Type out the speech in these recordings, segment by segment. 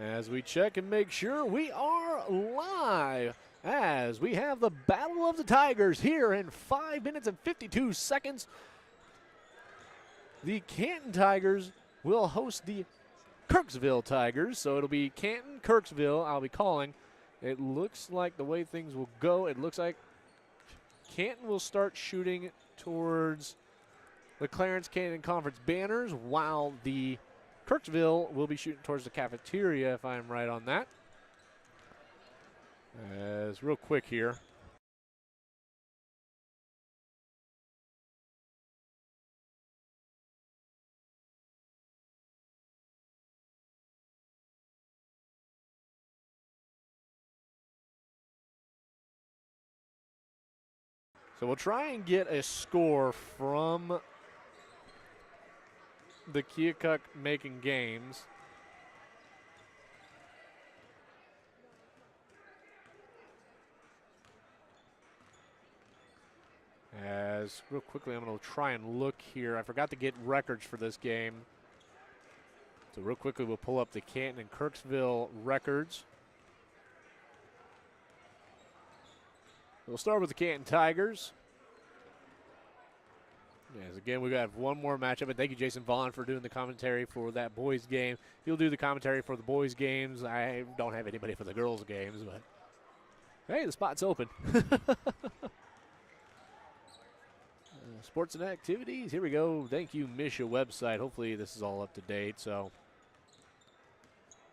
As we check and make sure we are live, as we have the Battle of the Tigers here in 5 minutes and 52 seconds. The Canton Tigers will host the Kirksville Tigers, so it'll be Canton, Kirksville, I'll be calling. It looks like the way things will go, it looks like Canton will start shooting towards the Clarence Canton Conference banners, while the Kirksville will be shooting towards the cafeteria, if I'm right on that. As real quick here. So we'll try and get a score from the Keokuk making games. As real quickly, I'm going to try and look here. I forgot to get records for this game. So real quickly, we'll pull up the Canton and Kirksville records. We'll start with the Canton Tigers. Yes, again, we have one more matchup, and thank you, Jason Vaughn, for doing the commentary for that boys game. He'll do the commentary for the boys games. I don't have anybody for the girls games, but hey, the spot's open. Sports and activities, here we go. Thank you, Misha website. Hopefully this is all up to date. So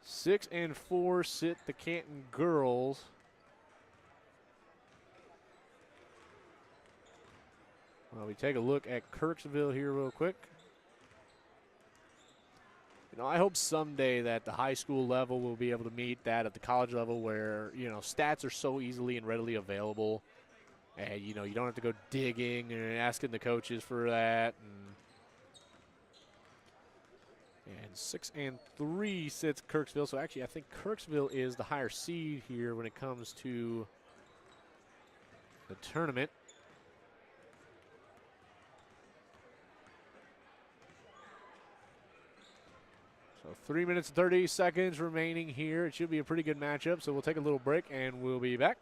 6 and 4 sit the Canton girls. Well, we take a look at Kirksville here real quick. You know, I hope someday that the high school level will be able to meet that at the college level, where, you know, stats are so easily and readily available. And, you know, you don't have to go digging and asking the coaches for that. And 6 and 3 sits Kirksville. So actually, I think Kirksville is the higher seed here when it comes to the tournament. So 3 minutes and 30 seconds remaining here. It should be a pretty good matchup. So we'll take a little break and we'll be back.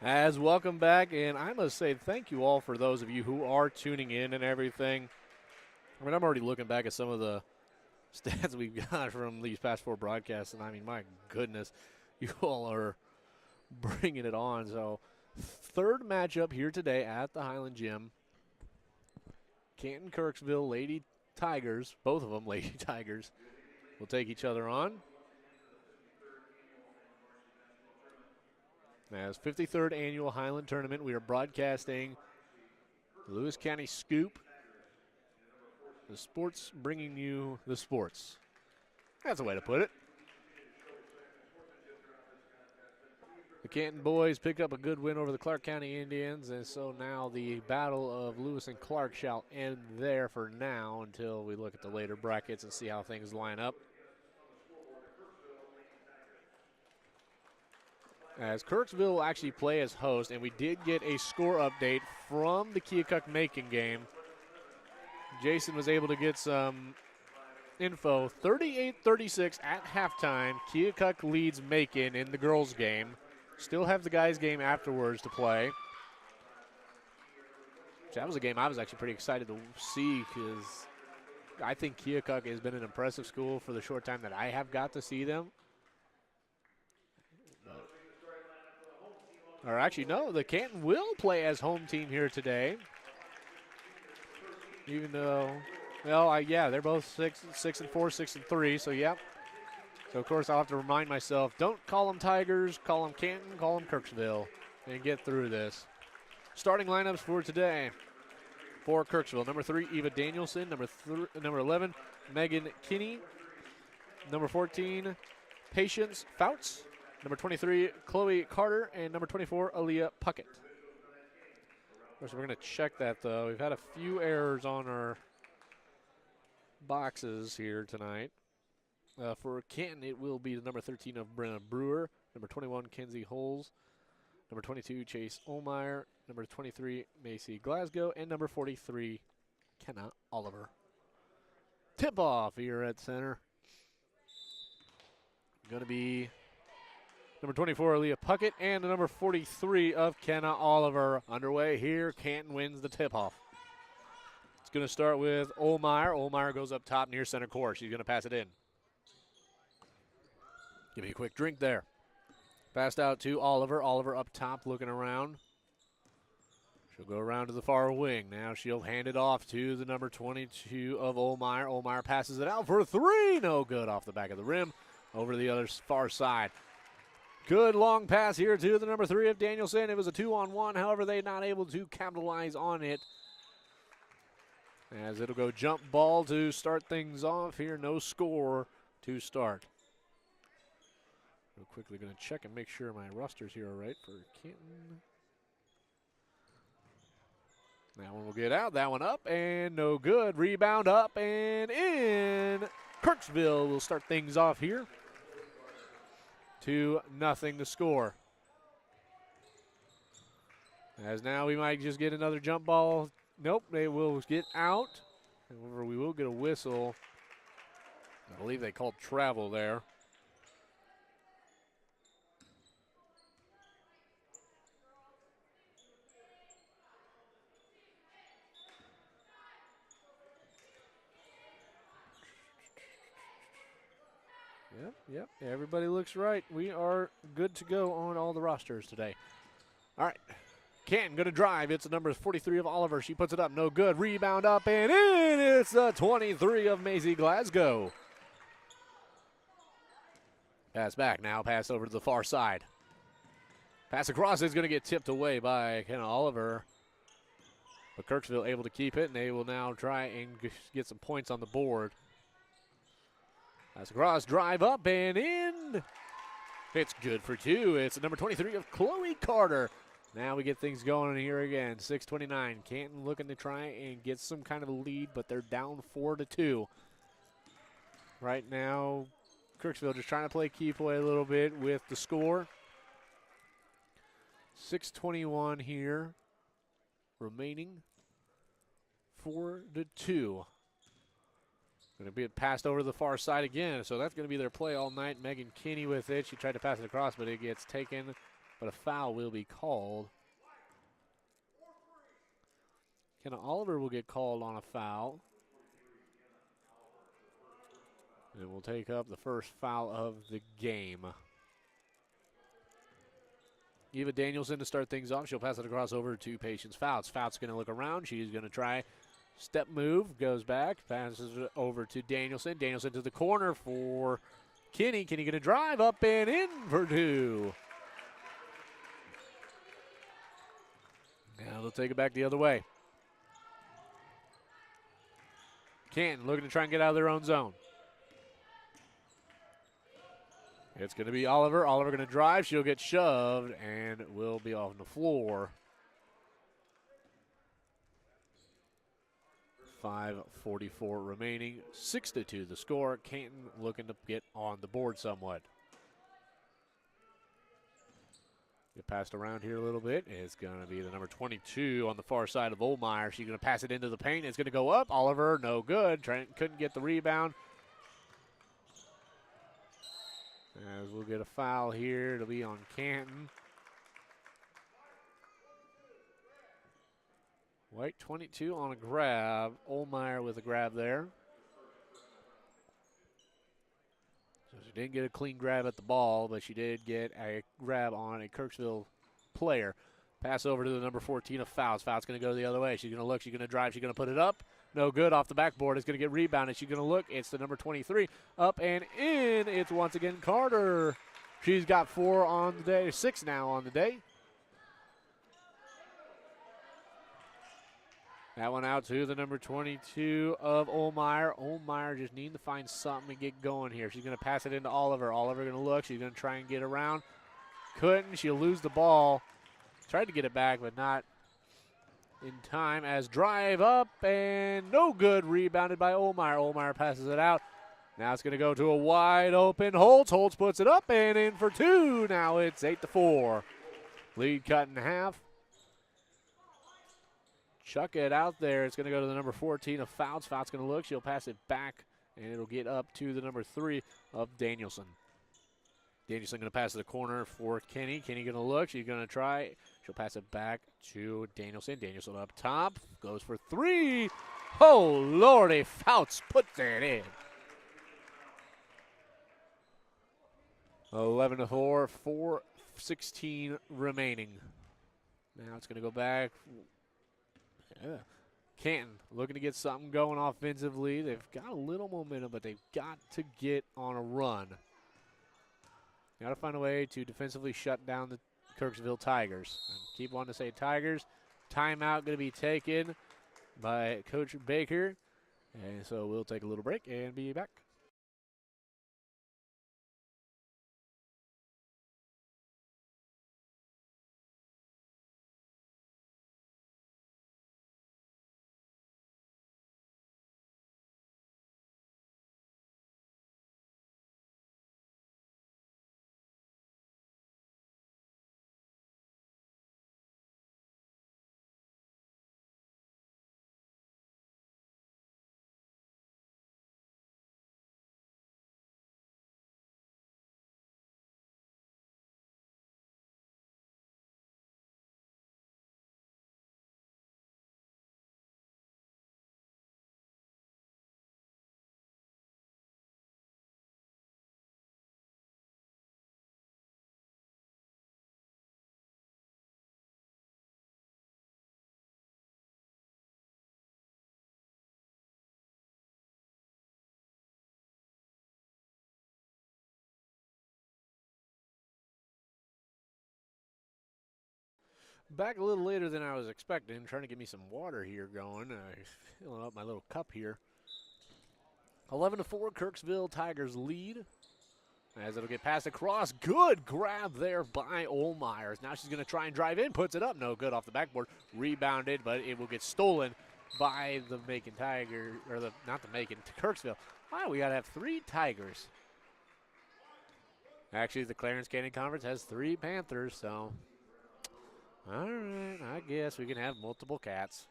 As welcome back, and I must say thank you all for those of you who are tuning in and everything. I mean, I'm already looking back at some of the stats we've got from these past 4 broadcasts, and I mean, my goodness, you all are bringing it on. So, third matchup here today at the Highland Gym. Canton Kirksville Lady Tigers, both of them Lady Tigers, will take each other on. As 53rd Annual Highland Tournament, we are broadcasting the Lewis County Scoop. The sports bringing you the sports. That's a way to put it. The Canton boys picked up a good win over the Clark County Indians, and so now the battle of Lewis and Clark shall end there for now until we look at the later brackets and see how things line up. As Kirksville will actually play as host, and we did get a score update from the Keokuk-Macon game. Jason was able to get some info. 38-36 at halftime. Keokuk leads Macon in the girls' game. Still have the guys' game afterwards to play. That was a game I was actually pretty excited to see because I think Keokuk has been an impressive school for the short time that I have got to see them. Or actually, no, the Canton will play as home team here today. Even though, well, yeah, they're both 6-4, 6-3, so yeah. So, of course, I'll have to remind myself, don't call them Tigers, call them Canton, call them Kirksville, and get through this. Starting lineups for today for Kirksville. Number 3, Eva Danielson. Number 11, Megan Kinney. Number 14, Patience Fouts. Number 23, Chloe Carter, and number 24, Aaliyah Puckett. Of course, we're going to check that, though. We've had a few errors on our boxes here tonight. For Canton, it will be the number 13 of Brenna Brewer, number 21, Kenzie Holes, number 22, Chase Olmeyer, number 23, Macy Glasgow, and number 43, Kenna Oliver. Tip-off here at center. Going to be number 24, Aaliyah Puckett, and the number 43 of Kenna Oliver. Underway here, Canton wins the tip-off. It's going to start with Olmeyer. Olmeyer goes up top near center court. She's going to pass it in. Give me a quick drink there. Passed out to Oliver. Oliver up top looking around. She'll go around to the far wing. Now she'll hand it off to the number 22 of Olmeyer. Olmeyer passes it out for 3. No good off the back of the rim. Over to the other far side. Good long pass here to the number 3 of Danielson. It was a 2-on-1. However, they're not able to capitalize on it. As it'll go jump ball to start things off here. No score to start. Real quickly going to check and make sure my rosters here are right for Canton. That one will get out. That one up and no good. Rebound up and in. Kirksville will start things off here. 2-0 to score. As now we might just get another jump ball. Nope, they will get out. However, we will get a whistle. I believe they called travel there. Yep, everybody looks right. We are good to go on all the rosters today. All right, Canton going to drive. It's the number 43 of Oliver. She puts it up, no good. Rebound up and in. It's the 23 of Maisie Glasgow. Pass back now, pass over to the far side. Pass across is going to get tipped away by Kenna Oliver. But Kirksville able to keep it, and they will now try and get some points on the board. Pass across, drive up and in. It's good for 2. It's the number 23 of Chloe Carter. Now we get things going here again. 6:29. Canton looking to try and get some kind of a lead, but they're down 4-2. Right now, Kirksville just trying to play keep away a little bit with the score. 6:21 here remaining. 4-2. Going to be passed over to the far side again, so that's going to be their play all night. Megan Kinney with it. She tried to pass it across, but it gets taken but a foul will be called. Kenna Oliver will get called on a foul. And we'll take up the first foul of the game. Eva Danielson to start things off. She'll pass it across over to Patience Fouts. Fouts going to look around. She's going to try step move. Goes back. Passes it over to Danielson. Danielson to the corner for Kenny. Kenny going to drive up and in for two. Now they'll take it back the other way. Canton looking to try and get out of their own zone. It's going to be Oliver. Oliver going to drive. She'll get shoved and will be off the floor. 5:44 remaining. 6-2 the score. Canton looking to get on the board somewhat. Get passed around here a little bit. It's going to be the number 22 on the far side of Ohlmeyer. She's going to pass it into the paint. It's going to go up. Oliver, no good. Trent couldn't get the rebound. As we'll get a foul here. It'll be on Canton. White 22 on a grab. Ohlmeyer with a grab there. So she didn't get a clean grab at the ball, but she did get a grab on a Kirksville player. Pass over to the number 14 of Fouts. Fouts going to go the other way. She's going to look. She's going to drive. She's going to put it up. No good off the backboard. It's going to get rebounded. She's going to look. It's the number 23. Up and in. It's once again Carter. She's got 4 on the day. 6 now on the day. That one out to the number 22 of Ohlmeyer. Ohlmeyer just needing to find something to get going here. She's going to pass it into Oliver. Oliver going to look. She's going to try and get around. Couldn't. She'll lose the ball. Tried to get it back, but not in time as drive up and no good. Rebounded by Ohlmeyer. Ohlmeyer passes it out. Now it's going to go to a wide open Holtz. Holtz puts it up and in for 2. Now it's 8-4. Lead cut in half. Chuck it out there. It's going to go to the number 14 of Fouts. Fouts going to look. She'll pass it back, and it'll get up to the number 3 of Danielson. Danielson going to pass to the corner for Kenny. Kenny going to look. She's going to try. She'll pass it back to Danielson. Danielson up top. Goes for 3. Oh, Lordy. Fouts puts it in. 11-4. 4:16 remaining. Now it's going to go back. Yeah. Canton looking to get something going offensively. They've got a little momentum, but they've got to get on a run. Got to find a way to defensively shut down the Kirksville Tigers. And keep wanting to say Tigers. Timeout going to be taken by Coach Baker. And so we'll take a little break and be back. Back a little later than I was expecting. Trying to get me some water here going. Filling up my little cup here. 11-4, Kirksville Tigers lead. As it'll get passed across. Good grab there by Ohlmeyer. Now she's going to try and drive in. Puts it up. No good off the backboard. Rebounded, but it will get stolen by the Macon Tiger. Or not the Macon, Kirksville. Wow, we got to have 3 Tigers. Actually, the Clarence Canyon Conference has 3 Panthers, so... All right, I guess we can have multiple cats.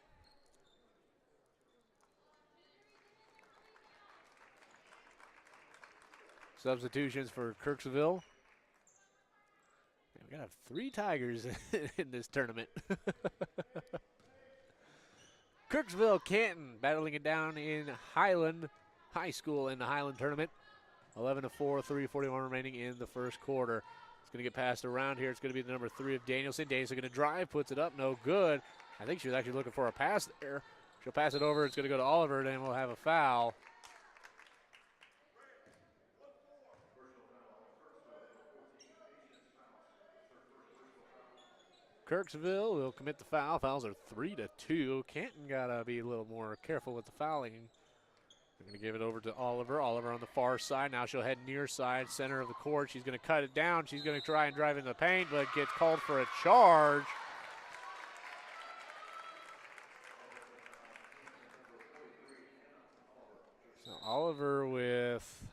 Substitutions for Kirksville. We're going to have 3 Tigers in this tournament. Kirksville, Canton battling it down in Highland High School in the Highland tournament. 11-4, 3:41 remaining in the first quarter. It's going to get passed around here. It's going to be the number 3 of Danielson. Danielson going to drive, puts it up, no good. I think she was actually looking for a pass there. She'll pass it over. It's going to go to Oliver, and we'll have a foul. Kirksville will commit the foul. Fouls are 3-2. Canton got to be a little more careful with the fouling. They're going to give it over to Oliver. Oliver on the far side. Now she'll head near side, center of the court. She's going to cut it down. She's going to try and drive into the paint, but gets called for a charge. So Oliver with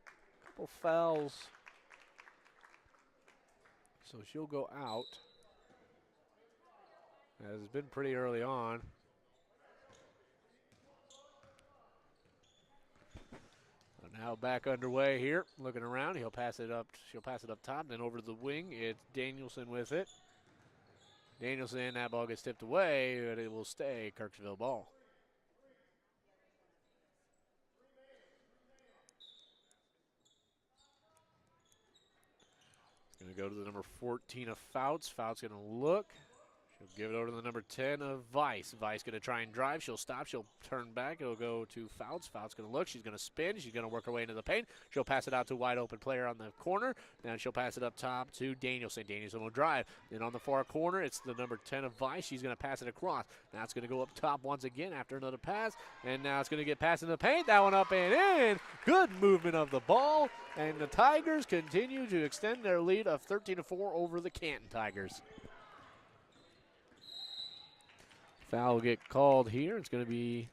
a couple fouls. So she'll go out. As it's been pretty early on. So now back underway here, looking around. He'll pass it up. She'll pass it up top, then over to the wing. It's Danielson with it. Danielson, that ball gets tipped away, but it will stay Kirksville ball. It's going to go to the number 14 of Fouts. Fouts going to look. She'll give it over to the number 10 of Vice. Vice going to try and drive. She'll stop. She'll turn back. It'll go to Fouts. Fouts going to look. She's going to spin. She's going to work her way into the paint. She'll pass it out to a wide open player on the corner. Then she'll pass it up top to Danielson. Danielson will drive. Then on the far corner, it's the number 10 of Vice. She's going to pass it across. Now it's going to go up top once again after another pass. And now it's going to get passed in the paint. That one up and in. Good movement of the ball. And the Tigers continue to extend their lead of 13-4 over the Canton Tigers. Foul will get called here. It's going to be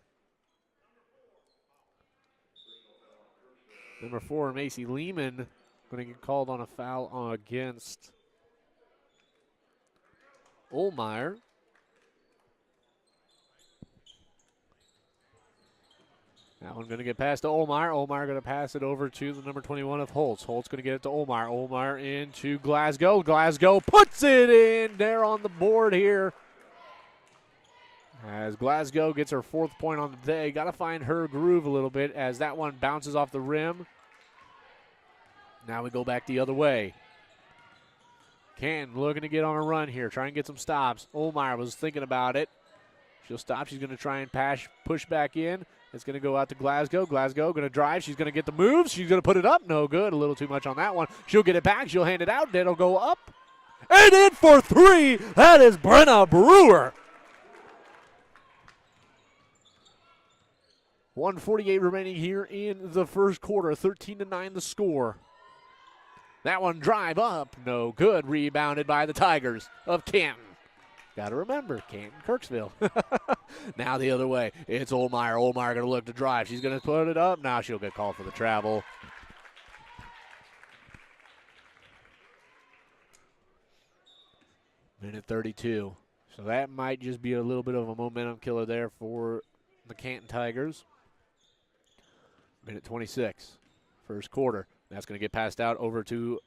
number 4, Macy Lehman, going to get called on a foul against Olmeyer. That one going to get passed to Olmeyer. Olmeyer going to pass it over to the number 21 of Holtz. Holtz going to get it to Olmeyer. Olmeyer into Glasgow. Glasgow puts it in there on the board here. As Glasgow gets her 4th point on the day. Got to find her groove a little bit as that one bounces off the rim. Now we go back the other way. Canton looking to get on a run here, try and get some stops. Olmeyer was thinking about it. She'll stop. She's going to try and push back in. It's going to go out to Glasgow. Glasgow going to drive. She's going to get the moves. She's going to put it up. No good. A little too much on that one. She'll get it back. She'll hand it out. It'll go up. And in for 3. That is Brenna Brewer. 1:48 remaining here in the first quarter. 13-9 the score. That one drive up. No good. Rebounded by the Tigers of Canton. Got to remember, Canton, Kirksville. Now the other way. It's Olmeyer. Olmeyer going to look to drive. She's going to put it up. Now she'll get called for the travel. Minute 32. So that might just be a little bit of a momentum killer there for the Canton Tigers. Minute 26, first quarter. That's going to get passed out over to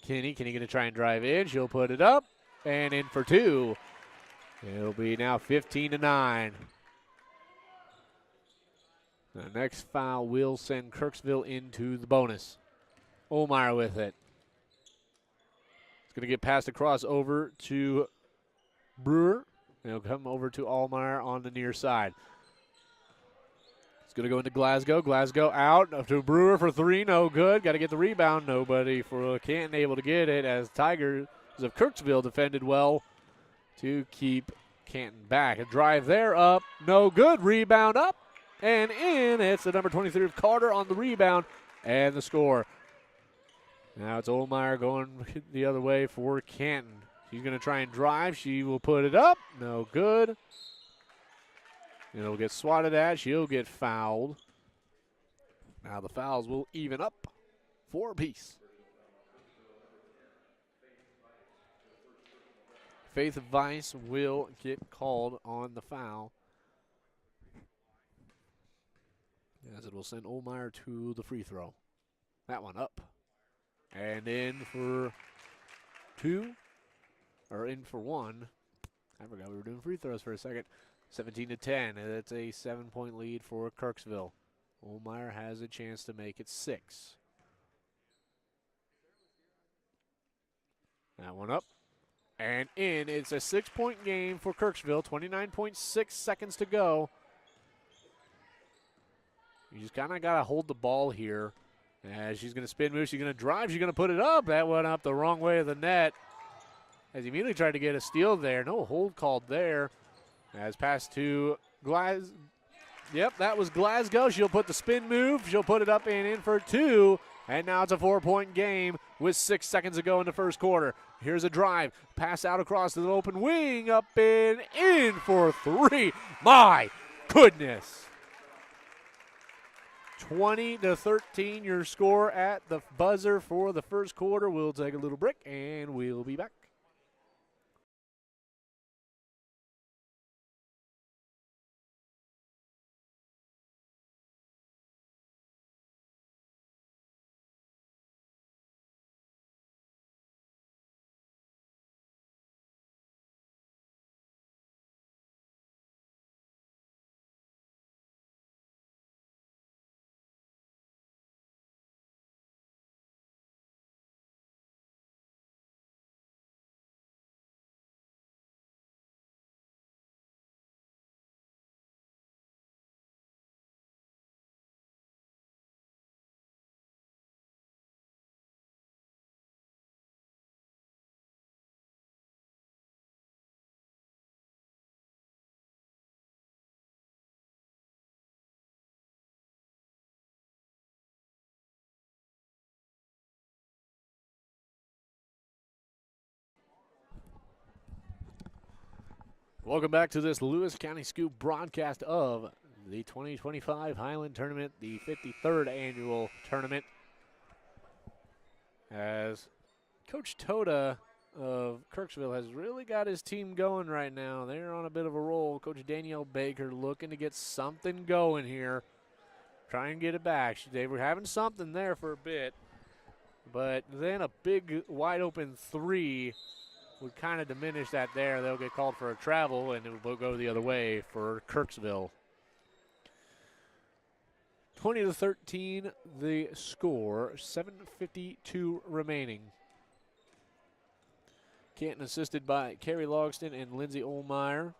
Kinney. Kinney going to try and drive in. She'll put it up and in for 2. It'll be now 15-9. The next foul will send Kirksville into the bonus. Olmeyer with it. It's going to get passed across over to Brewer. It'll come over to Olmeyer on the near side. It's going to go into Glasgow. Glasgow out to Brewer for 3. No good. Got to get the rebound. Nobody for Canton able to get it as Tigers of Kirksville defended well to keep Canton back. A drive there up. No good. Rebound up and in. It's the number 23 of Carter on the rebound and the score. Now it's Olmeyer going the other way for Canton. She's going to try and drive. She will put it up. No good. It'll get swatted at. She'll get fouled. Now the fouls will even up 4 apiece. Faith Vice will get called on the foul, as it will send Olmeyer to the free throw. That one up and in for two, or in for one. I forgot we were doing free throws for a second. 17-10. That's a 7-point lead for Kirksville. Olmeyer has a chance to make it 6. That one up and in. It's a 6-point game for Kirksville. 29.6 seconds to go. You just kind of got to hold the ball here. As she's going to spin move, she's going to drive, she's going to put it up. That went up the wrong way of the net. As he immediately tried to get a steal there. No hold called there. As pass to Glasgow. Yep, that was Glasgow. She'll put the spin move. She'll put it up and in for 2. And now it's a 4-point game with 6 seconds to go in the first quarter. Here's a drive. Pass out across to the open wing. Up and in for 3. My goodness. 20-13 your score at the buzzer for the first quarter. We'll take a little break and we'll be back. Welcome back to this Lewis County Scoop broadcast of the 2025 Highland Tournament, the 53rd annual tournament. As Coach Toda of Kirksville has really got his team going right now. They're on a bit of a roll. Coach Danielle Baker looking to get something going here. Try and get it back. They were having something there for a bit. But then a big wide open 3 would kind of diminish that there. They'll get called for a travel, and it will go the other way for Kirksville. 20-13 the score, 7:52 remaining. Canton assisted by Carrie Logston and Lindsay Olmeyer.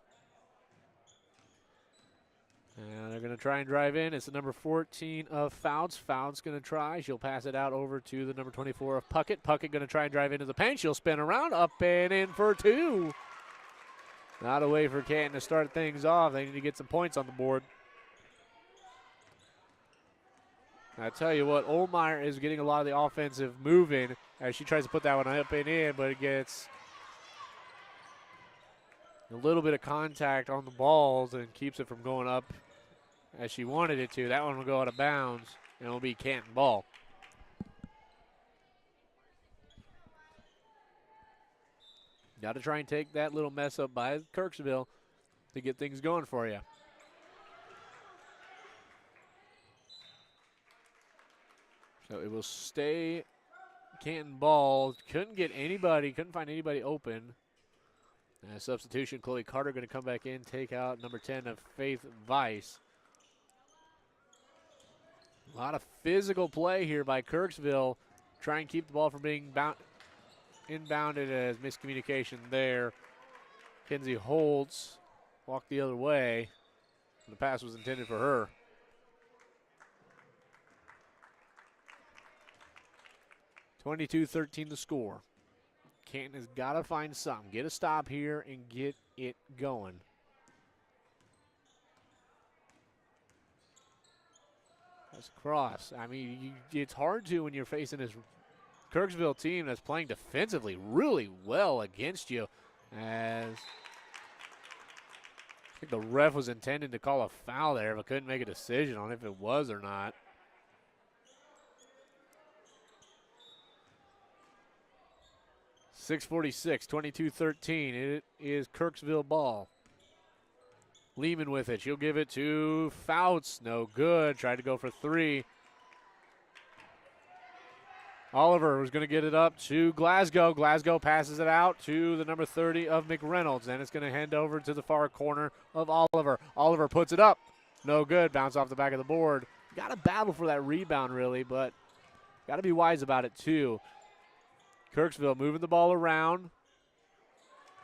And they're going to try and drive in. It's the number 14 of Fouts. Fouts going to try. She'll pass it out over to the number 24 of Puckett. Puckett going to try and drive into the paint. She'll spin around, up and in for 2. Not a way for Canton to start things off. They need to get some points on the board. I tell you what, Olmeyer is getting a lot of the offensive moving as she tries to put that one up and in, but it gets a little bit of contact on the balls and keeps it from going up as she wanted it to. That one will go out of bounds, and it will be Canton ball. Got to try and take that little mess up by Kirksville to get things going for you. So it will stay Canton ball. Couldn't find anybody open. Substitution, Chloe Carter going to come back in, take out number 10 of Faith Weiss. A lot of physical play here by Kirksville. Try and keep the ball from being inbounded as miscommunication there. Kenzie Holtz walked the other way. The pass was intended for her. (22-13) the score. Canton has got to find something. Get a stop here and get it going. That's across. I mean, it's hard to when you're facing this Kirksville team that's playing defensively really well against you. As I think the ref was intending to call a foul there, but couldn't make a decision on if it was or not. .646, 22-13. It is Kirksville ball. Lehman with it. She'll give it to Fouts. No good. Tried to go for 3. Oliver was going to get it up to Glasgow. Glasgow passes it out to the number 30 of McReynolds. And it's going to hand over to the far corner of Oliver. Oliver puts it up. No good. Bounce off the back of the board. Got to battle for that rebound, really, but got to be wise about it, too. Kirksville moving the ball around.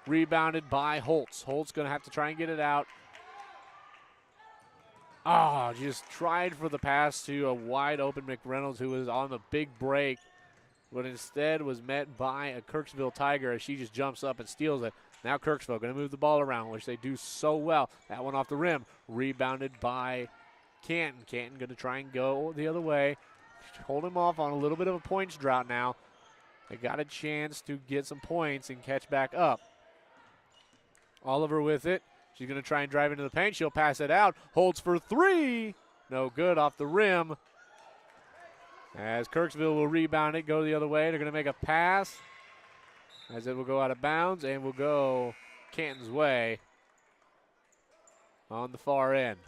Rebounded by Holtz. Holtz going to have to try and get it out. Oh, just tried for the pass to a wide open McReynolds who was on the big break, but instead was met by a Kirksville Tiger as she just jumps up and steals it. Now Kirksville going to move the ball around, which they do so well. That one off the rim, rebounded by Canton. Canton going to try and go the other way. Hold him off on a little bit of a points drought now. They got a chance to get some points and catch back up. Oliver with it. She's going to try and drive into the paint. She'll pass it out. Holds for three. No good off the rim. As Kirksville will rebound it, go the other way. They're going to make a pass as it will go out of bounds and will go Canton's way on the far end.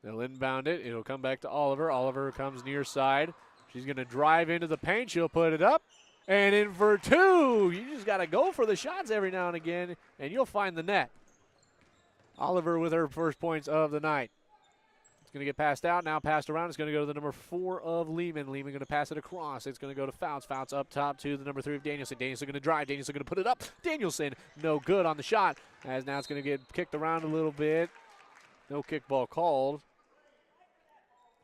They'll inbound it. It'll come back to Oliver. Oliver comes near side. She's going to drive into the paint. She'll put it up. And in for two. You just got to go for the shots every now and again, and you'll find the net. Oliver with her first points of the night. It's going to get passed out. Now passed around. It's going to go to the number 4 of Lehman. Lehman going to pass it across. It's going to go to Fouts. Fouts up top to the number 3 of Danielson. Danielson going to drive. Danielson going to put it up. Danielson no good on the shot. As now it's going to get kicked around a little bit. No kickball called.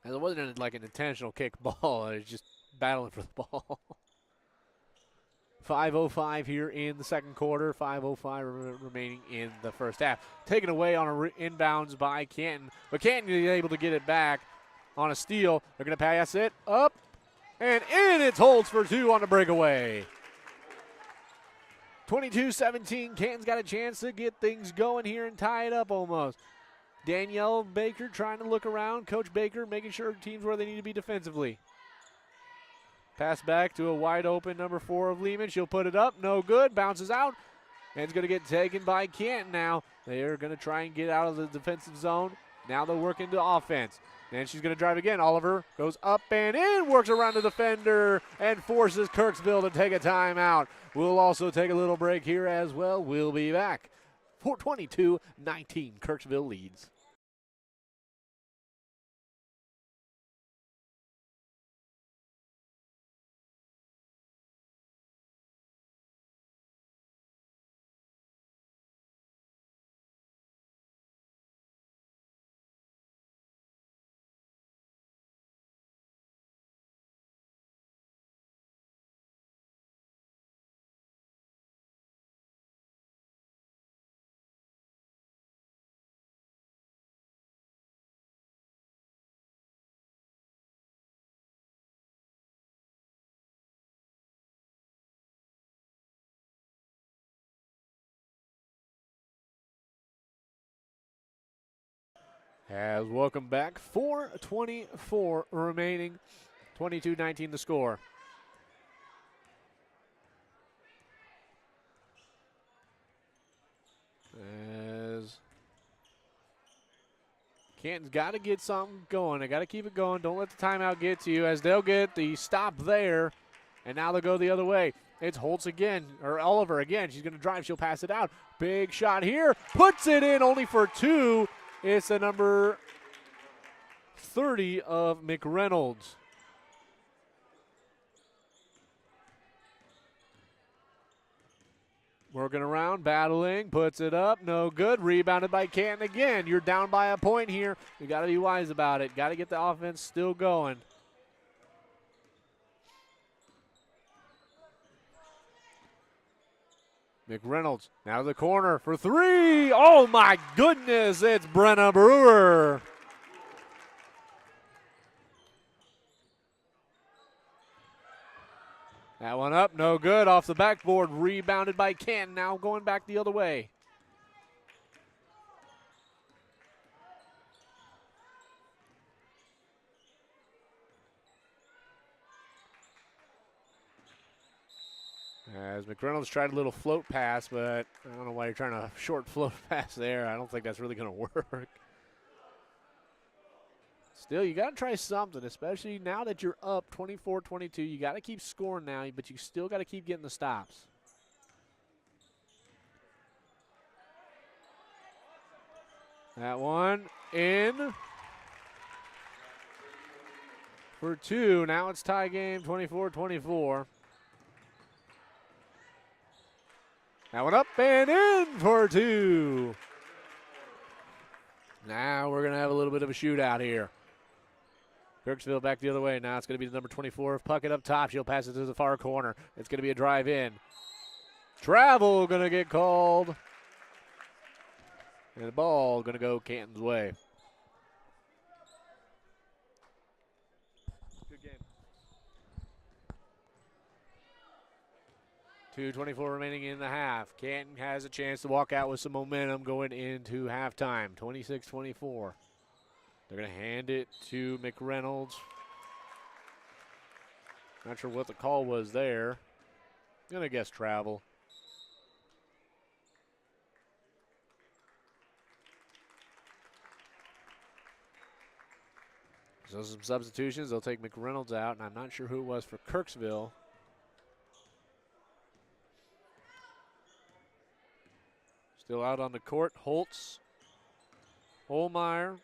As it wasn't like an intentional kick ball. It was just battling for the ball. 5:05 here in the second quarter. 5:05 remaining in the first half. Taken away on a inbounds by Canton. But Canton is able to get it back on a steal. They're going to pass it up and in. It's Holtz for two on the breakaway. 22-17. Canton's got a chance to get things going here and tie it up almost. Danielle Baker trying to look around. Coach Baker making sure teams where they need to be defensively. Pass back to a wide open number 4 of Lehman. She'll put it up. No good. Bounces out. And it's going to get taken by Canton now. They are going to try and get out of the defensive zone. Now they'll work into offense. And she's going to drive again. Oliver goes up and in. Works around the defender and forces Kirksville to take a timeout. We'll also take a little break here as well. We'll be back. 22-19. Kirksville leads. As welcome back. 4:24 remaining. 22-19 the score. As Canton's got to get something going. They got to keep it going. Don't let the timeout get to you as they'll get the stop there. And now they'll go the other way. It's Holtz again, or Oliver again. She's going to drive. She'll pass it out. Big shot here. Puts it in only for two. It's the number 30 of McReynolds. Working around, battling, puts it up, no good. Rebounded by Canton again. You're down by a point here. You got to be wise about it. Got to get the offense still going. McReynolds now to the corner for three. Oh my goodness, it's Brenna Brewer. That one up, no good, off the backboard, rebounded by Canton, now going back the other way. As McReynolds tried a little float pass, but I don't know why you're trying a short float pass there. I don't think that's really going to work. Still, you got to try something, especially now that you're up 24-22. You got to keep scoring now, but you still got to keep getting the stops. That one in for two. Now it's tie game, 24-24. That one up and in for two. Now we're going to have a little bit of a shootout here. Kirksville back the other way. Now it's going to be the number 24. Puckett up top. She'll pass it to the far corner. It's going to be a drive in. Travel going to get called. And the ball going to go Canton's way. Good game. 2:24 remaining in the half. Canton has a chance to walk out with some momentum going into halftime. 26-24. They're going to hand it to McReynolds. Not sure what the call was there. Going to guess travel. So some substitutions. They'll take McReynolds out, and I'm not sure who it was for Kirksville. Still out on the court, Holtz, Holmeyer,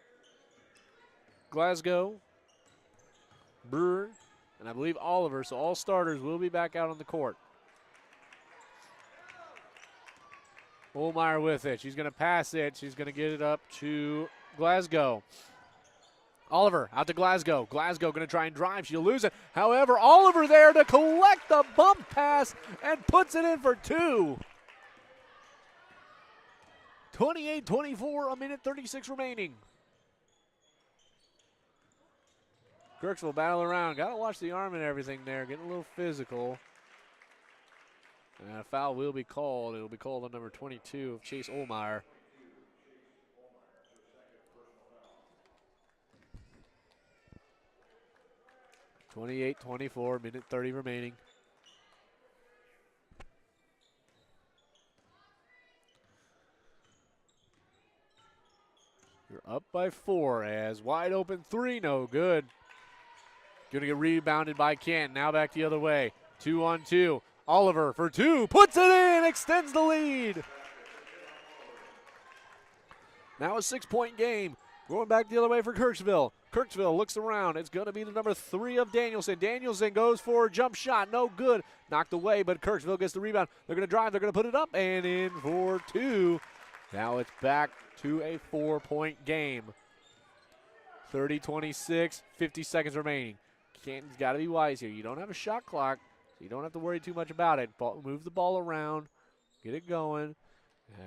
Glasgow, Brewer, and I believe Oliver. So all starters will be back out on the court. Holmeyer with it. She's going to pass it. She's going to get it up to Glasgow. Oliver out to Glasgow. Glasgow going to try and drive. She'll lose it. However, Oliver there to collect the bump pass and puts it in for two. 28-24, a minute 36 remaining. Kirksville battle around. Got to watch the arm and everything there. Getting a little physical. And a foul will be called. It'll be called on number 22 of Chase Olmeyer. (28-24), minute 30 remaining. You're up by 4 as wide open 3, no good. Going to get rebounded by Canton. Now back the other way. 2-on-2. Oliver for 2. Puts it in. Extends the lead. Now a 6-point game. Going back the other way for Kirksville. Kirksville looks around. It's going to be the number 3 of Danielson. Danielson goes for a jump shot. No good. Knocked away, but Kirksville gets the rebound. They're going to drive. They're going to put it up and in for 2. Now it's back to a 4-point game. 30-26, 50 seconds remaining. Canton's got to be wise here. You don't have a shot clock, so you don't have to worry too much about it. Move the ball around. Get it going.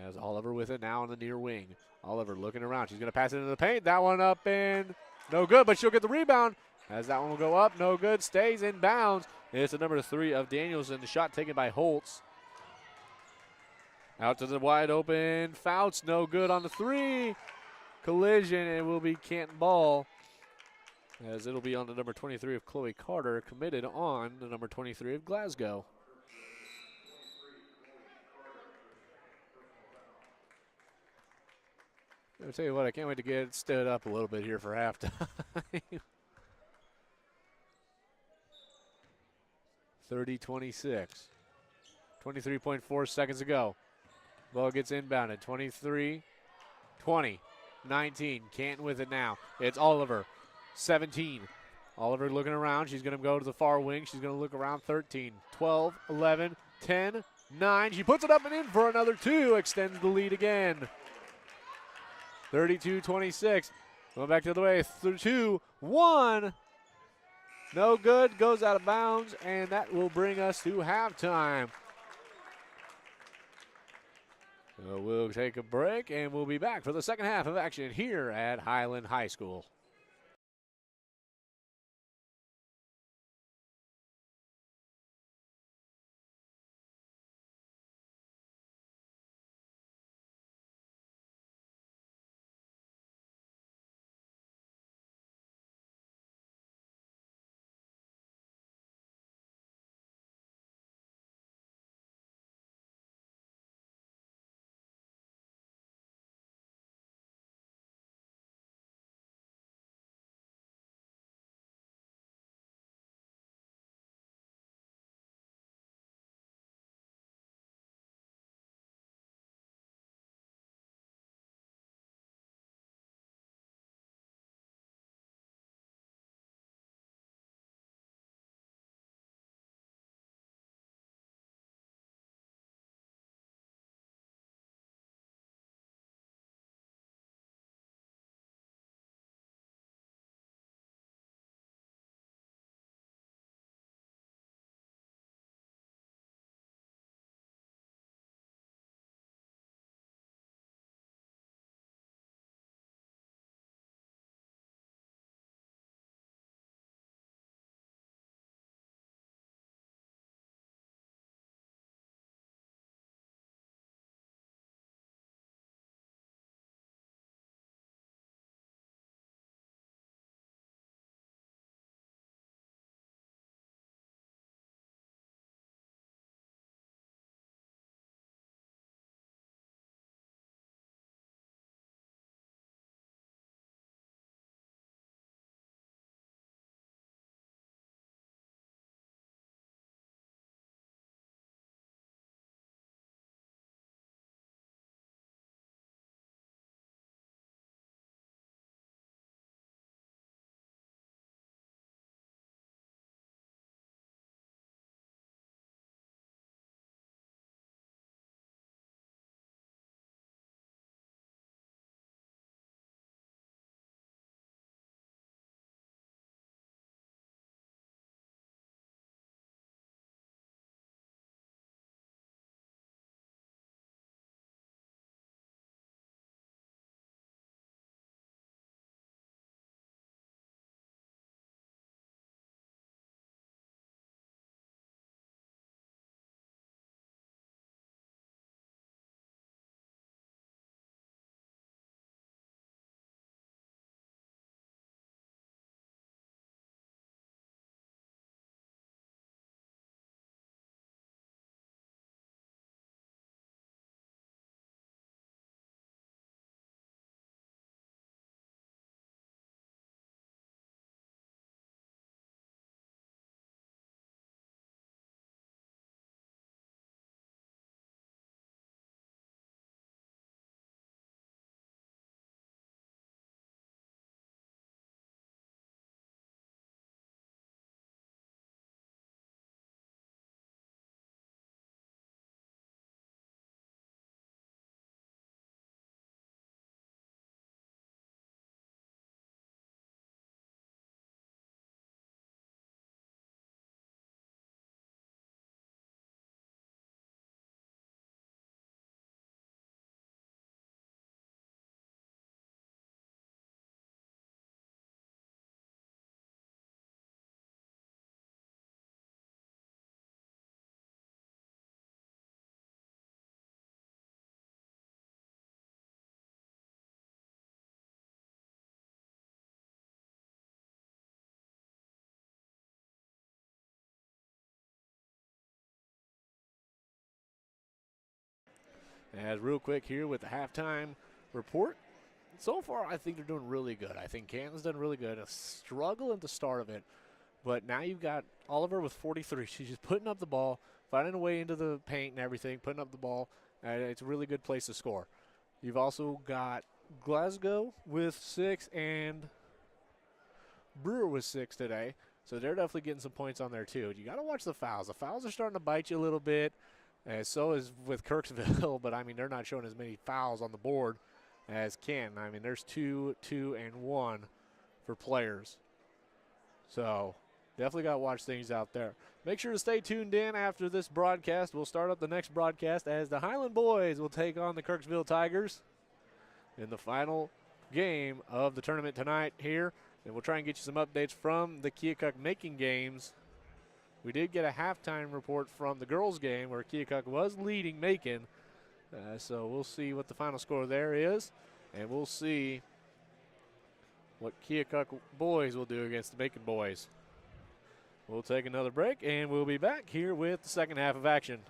Has Oliver with it now on the near wing. Oliver looking around. She's going to pass it into the paint. That one up and no good, but she'll get the rebound. As that one will go up, no good. Stays in bounds. It's the number 3 of Danielson. The shot taken by Holtz. Out to the wide open. Fouts, no good on the 3. Collision, it will be Canton ball. As it'll be on the number 23 of Chloe Carter, committed on the number 23 of Glasgow. I'll tell you what, I can't wait to get stood up a little bit here for halftime. 30-26. 23.4 seconds ago. Ball gets inbounded. 23, 20, 19. Canton with it now. It's Oliver. 17. Oliver looking around. She's going to go to the far wing. She's going to look around. 13, 12, 11, 10, 9. She puts it up and in for another 2. Extends the lead again. 32-26. Going back the other way. 2, 1. No good. Goes out of bounds, and that will bring us to halftime. So we'll take a break, and we'll be back for the second half of action here at Highland High School. As real quick here with the halftime report. So far, I think they're doing really good. I think Canton's done really good. A struggle at the start of it, but now you've got Oliver with 43. She's just putting up the ball, finding a way into the paint and everything, putting up the ball. It's a really good place to score. You've also got Glasgow with 6 and Brewer with 6 today. So they're definitely getting some points on there too. You got to watch the fouls. The fouls are starting to bite you a little bit. So is with Kirksville, but I mean they're not showing as many fouls on the board as Canton. I mean there's 2, 2, and 1 for players. So definitely got to watch things out there. Make sure to stay tuned in after this broadcast. We'll start up the next broadcast as the Highland boys will take on the Kirksville Tigers in the final game of the tournament tonight here. And we'll try and get you some updates from the Keokuk making games. We did get a halftime report from the girls' game where Keokuk was leading Macon. So we'll see what the final score there is. And we'll see what Keokuk boys will do against the Macon boys. We'll take another break, and we'll be back here with the second half of action.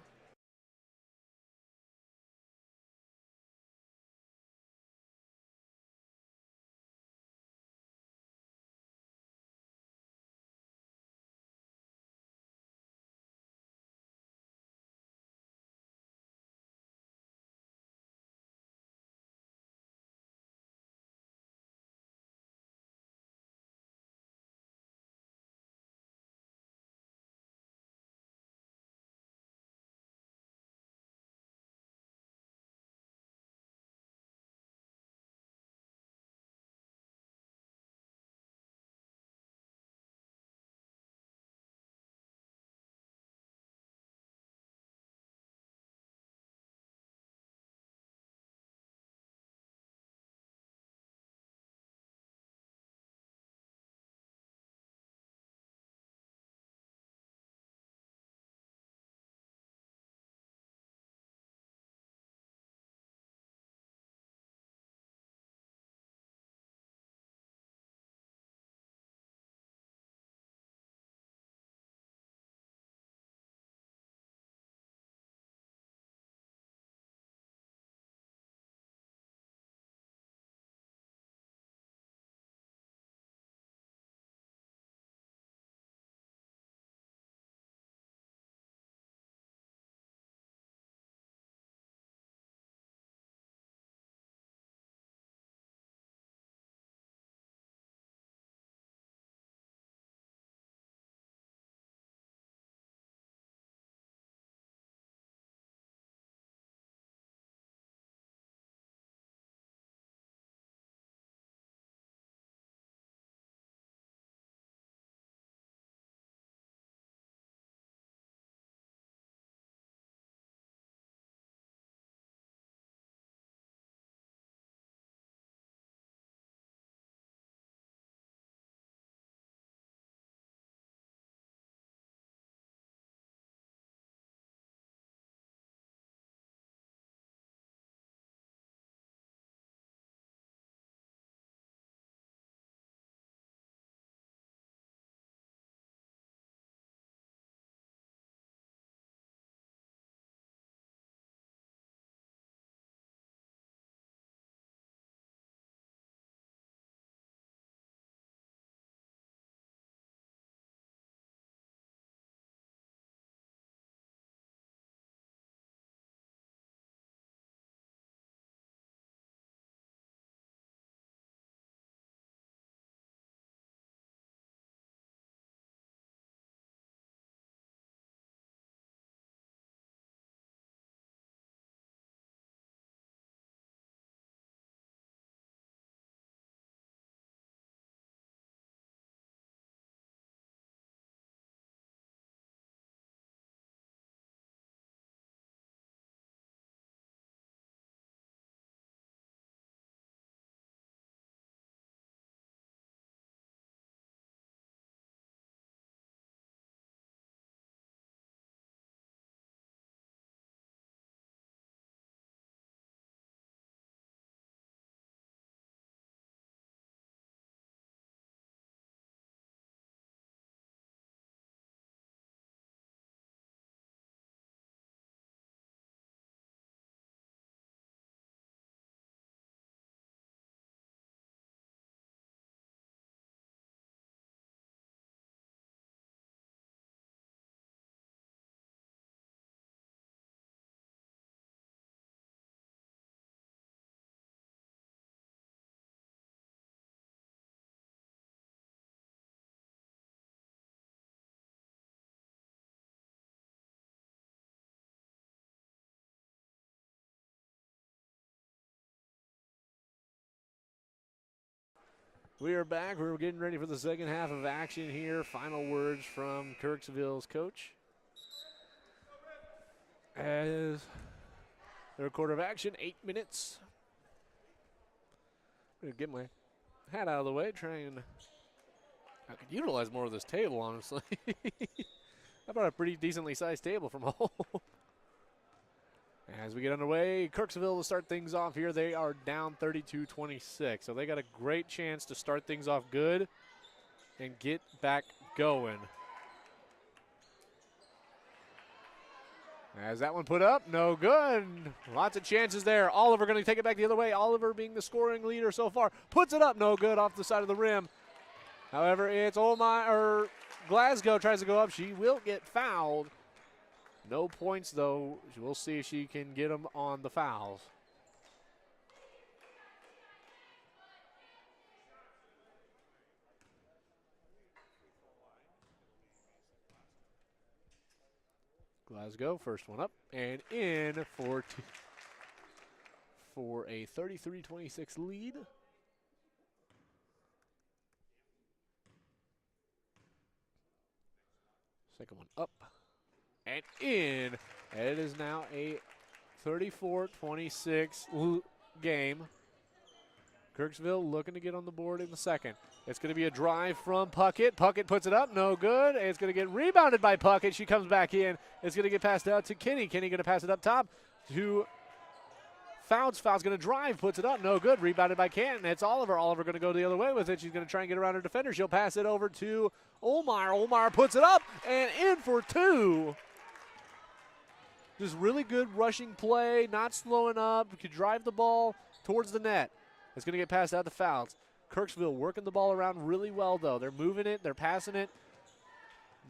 We are back. We're getting ready for the second half of action here. Final words from Kirksville's coach. As third quarter of action, 8 minutes. I'm going to get my hat out of the way, I could utilize more of this table, honestly. I brought a pretty decently sized table from home. As we get underway, Kirksville to start things off here. They are down 32-26, so they got a great chance to start things off good and get back going. As that one put up, no good. Lots of chances there. Oliver going to take it back the other way. Oliver being the scoring leader so far. Puts it up, no good off the side of the rim. However, it's Glasgow tries to go up. She will get fouled. No points, though. We'll see if she can get them on the fouls. Glasgow, first one up and in for a 33-26 lead. Second one up and in. It is now a 34-26 game. Kirksville looking to get on the board in the second. It's going to be a drive from Puckett. Puckett puts it up, no good. It's going to get rebounded by Puckett. She comes back in. It's going to get passed out to Kinney. Kinney going to pass it up top to Fouts. Fouts going to drive, puts it up, no good. Rebounded by Canton. It's Oliver. Oliver going to go the other way with it. She's going to try and get around her defender. She'll pass it over to Olmar. Olmar puts it up and in for two. Just really good rushing play, not slowing up. Could drive the ball towards the net. It's going to get passed out to Fouts. Kirksville working the ball around really well, though. They're moving it. They're passing it.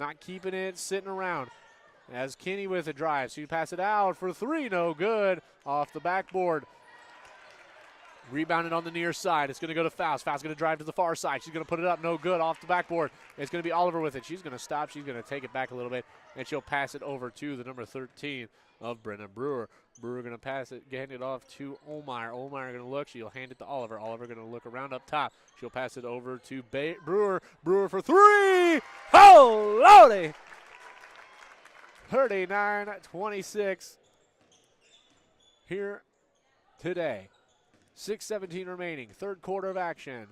Not keeping it sitting around. As Kinney with a drive. So you pass it out for three. No good. Off the backboard. Rebounded on the near side. It's going to go to Fouts. Fouts going to drive to the far side. She's going to put it up. No good. Off the backboard. It's going to be Oliver with it. She's going to stop. She's going to take it back a little bit. And she'll pass it over to the number 13 of Brenna Brewer. Brewer going to pass it, hand it off to Olmeyer. Olmeyer going to look. She'll hand it to Oliver. Oliver going to look around up top. She'll pass it over to Brewer. Brewer for three. Oh, lordy. 39-26 here today. 6:17 remaining. Third quarter of action.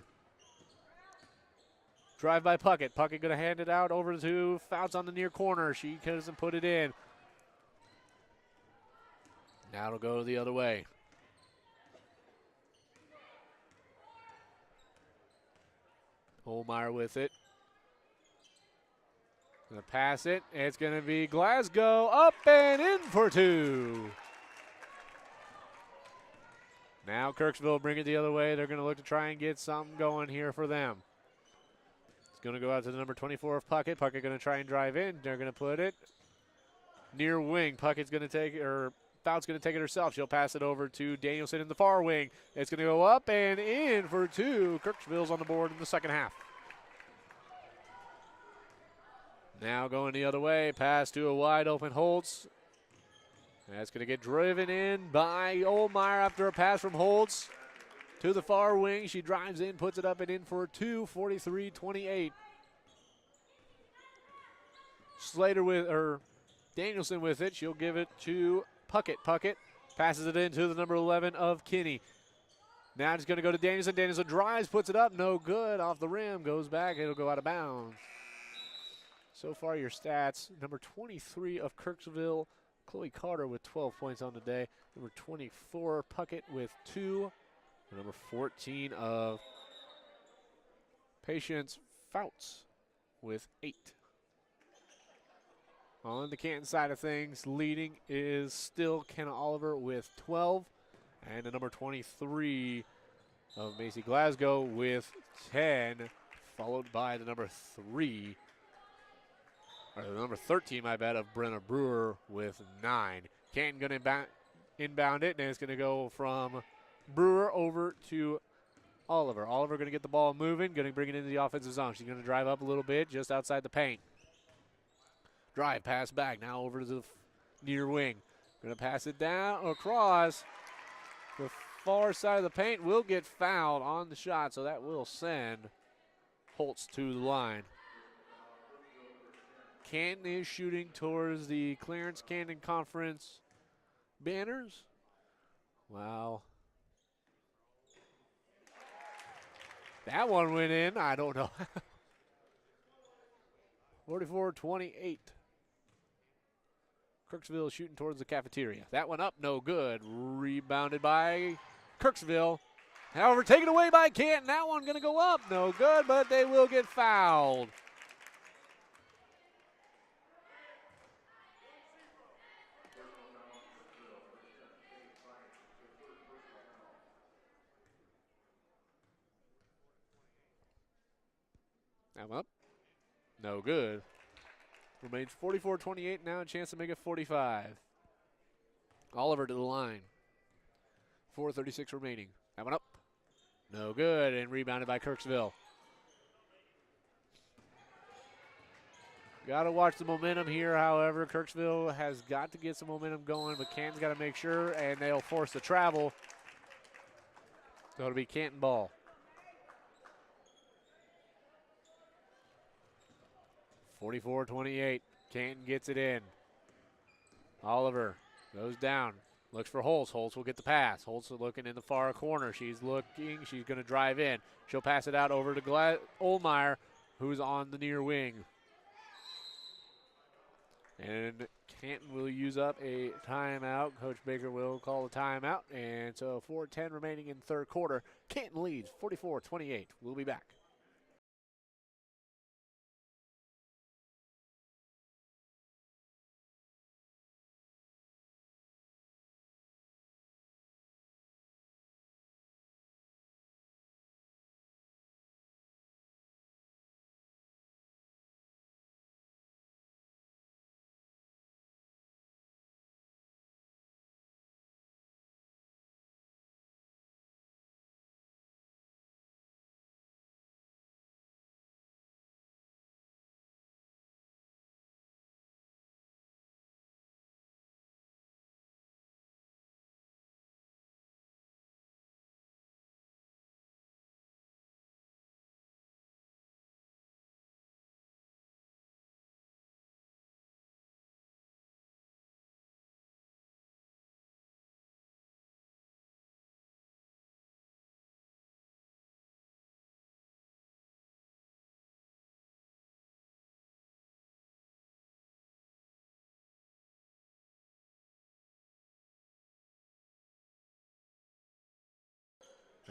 Drive by Puckett. Puckett going to hand it out over to Fouts on the near corner. She doesn't put it in. Now it'll go the other way. Olmeyer with it. Going to pass it. It's going to be Glasgow up and in for two. Now Kirksville bring it the other way. They're going to look to try and get something going here for them. It's going to go out to the number 24 of Puckett. Puckett going to try and drive in. They're going to put it near wing. Puckett's going to take it, or Fouts going to take it herself. She'll pass it over to Danielson in the far wing. It's going to go up and in for two. Kirksville's on the board in the second half. Now going the other way. Pass to a wide open Holtz. That's going to get driven in by Olmeyer after a pass from Holtz to the far wing. She drives in, puts it up and in for two, 43-28. Slater Danielson with it. She'll give it to Puckett. Puckett passes it into the number 11 of Kinney. Now it's going to go to Danielson. Danielson drives, puts it up, no good. Off the rim, goes back. It'll go out of bounds. So far your stats, number 23 of Kirksville, Chloe Carter with 12 points on the day. Number 24, Puckett with 2. And number 14 of Patience Fouts with 8. On the Canton side of things, leading is still Kenna Oliver with 12. And the number 23 of Macy Glasgow with 10, followed by the number 3. Or the number 13, my bad, of Brenna Brewer with 9. Canton going to inbound it, and it's going to go from Brewer over to Oliver. Oliver going to get the ball moving, going to bring it into the offensive zone. She's going to drive up a little bit just outside the paint. Drive, pass back, now over to the near wing. Going to pass it down across. The far side of the paint, will get fouled on the shot, so that will send Holtz to the line. Canton is shooting towards the Clarence Canton Conference banners. Wow. That one went in. I don't know. 44-28. Kirksville shooting towards the cafeteria. That one up, no good. Rebounded by Kirksville. However, taken away by Canton. That one going to go up, no good, but they will get fouled. That one up, no good. Remains 44-28 now, a chance to make it 45. Oliver to the line. 4:36 remaining. That one up. No good, and rebounded by Kirksville. Got to watch the momentum here, however. Kirksville has got to get some momentum going, but Canton's got to make sure, and they'll force the travel. So it'll be Canton ball. 44-28. Canton gets it in. Oliver goes down. Looks for Holtz. Holtz will get the pass. Holtz looking in the far corner. She's looking. She's going to drive in. She'll pass it out over to Olmeyer, who's on the near wing. And Canton will use up a timeout. Coach Baker will call a timeout. And so 4:10 remaining in third quarter. Canton leads 44-28. We'll be back.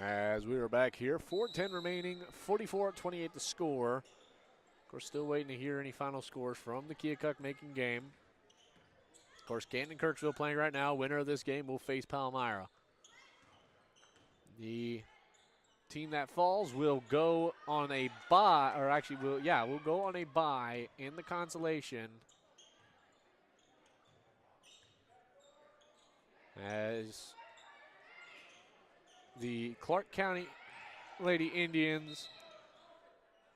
As we are back here, 4:10 remaining, 44-28 the score. Of course, still waiting to hear any final scores from the Keokuk-Macon game. Of course, Canton and Kirksville playing right now. Winner of this game will face Palmyra. The team that falls will go on a bye, or actually, we'll go on a bye in the consolation. As the Clark County Lady Indians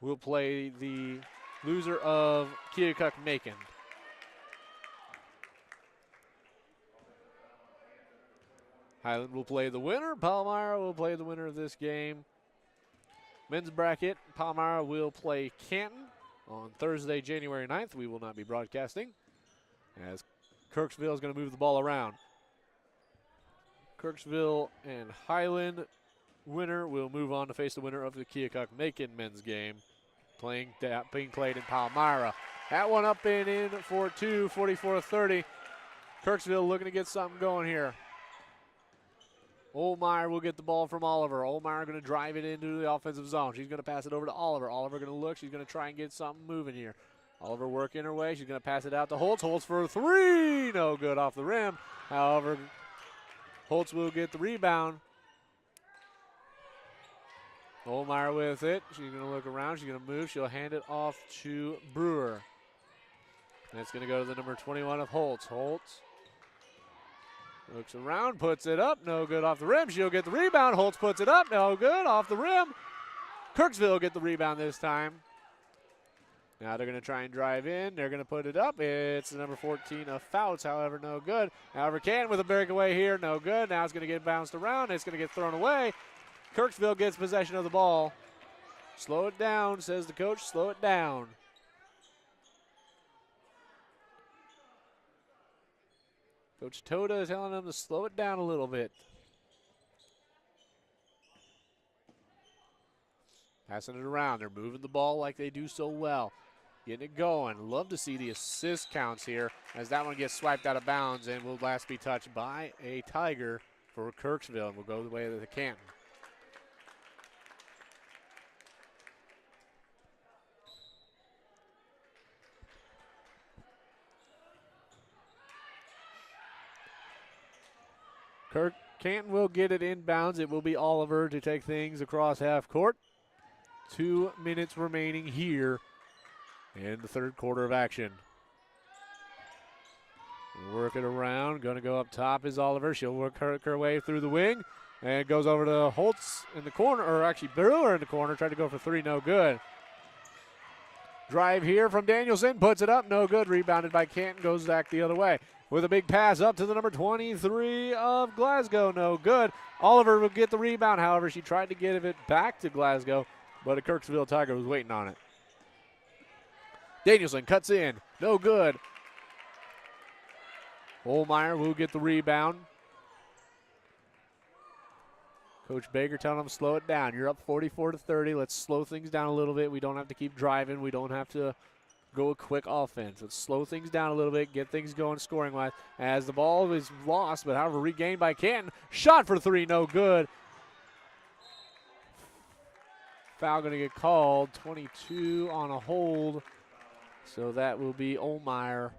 will play the loser of Keokuk-Macon. Highland will play the winner. Palmyra will play the winner of this game. Men's bracket, Palmyra will play Canton on Thursday, January 9th. We will not be broadcasting, as Kirksville is going to move the ball around. Kirksville and Highland winner will move on to face the winner of the Keokuk-Macon men's game, being played in Palmyra. That one up and in for 2, 44-30. Kirksville looking to get something going here. Olmeyer will get the ball from Oliver. Olmeyer going to drive it into the offensive zone. She's going to pass it over to Oliver. Oliver going to look. She's going to try and get something moving here. Oliver working her way. She's going to pass it out to Holtz. Holtz for 3. No good off the rim. However, Holtz will get the rebound. Olmeyer with it. She's going to look around. She's going to move. She'll hand it off to Brewer. And it's going to go to the number 21 of Holtz. Holtz looks around, puts it up. No good off the rim. She'll get the rebound. Holtz puts it up. No good off the rim. Kirksville will get the rebound this time. Now they're going to try and drive in. They're going to put it up. It's the number 14 of Fouts, however, no good. However, Canton with a breakaway here, no good. Now it's going to get bounced around. It's going to get thrown away. Kirksville gets possession of the ball. Slow it down, says the coach. Slow it down. Coach Toda is telling them to slow it down a little bit. Passing it around. They're moving the ball like they do so well. Getting it going. Love to see the assist counts here as that one gets swiped out of bounds and will last be touched by a Tiger for Kirksville and will go the way of the Canton. Canton will get it inbounds. It will be Oliver to take things across half court. 2 minutes remaining here in the third quarter of action. Work it around. Going to go up top is Oliver. She'll work her way through the wing. And goes over to Holtz in the corner, or actually Brewer in the corner. Tried to go for three, no good. Drive here from Danielson. Puts it up, no good. Rebounded by Canton. Goes back the other way. With a big pass up to the number 23 of Glasgow. No good. Oliver will get the rebound. However, she tried to give it back to Glasgow, but a Kirksville Tiger was waiting on it. Danielson cuts in. No good. Olmeyer will get the rebound. Coach Baker telling them slow it down. You're up 44-30. Let's slow things down a little bit. We don't have to keep driving. We don't have to go a quick offense. Let's slow things down a little bit, get things going scoring-wise. As the ball is lost, but however regained by Canton. Shot for three, no good. Foul going to get called. 22 on a hold. So that will be Olmeyer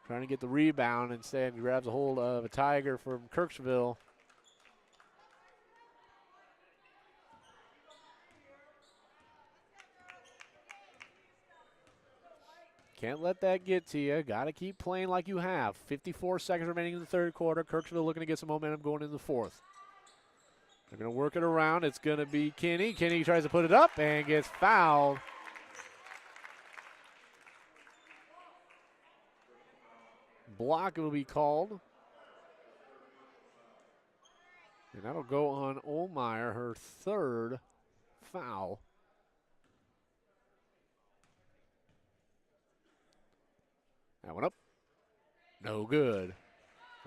trying to get the rebound. Instead, he grabs a hold of a Tiger from Kirksville. Can't let that get to you. Got to keep playing like you have. 54 seconds remaining in the third quarter. Kirksville looking to get some momentum going in the fourth. They're going to work it around. It's going to be Kinney. Kinney tries to put it up and gets fouled. Block will be called. And that'll go on Olmeyer, her third foul. That one up. No good.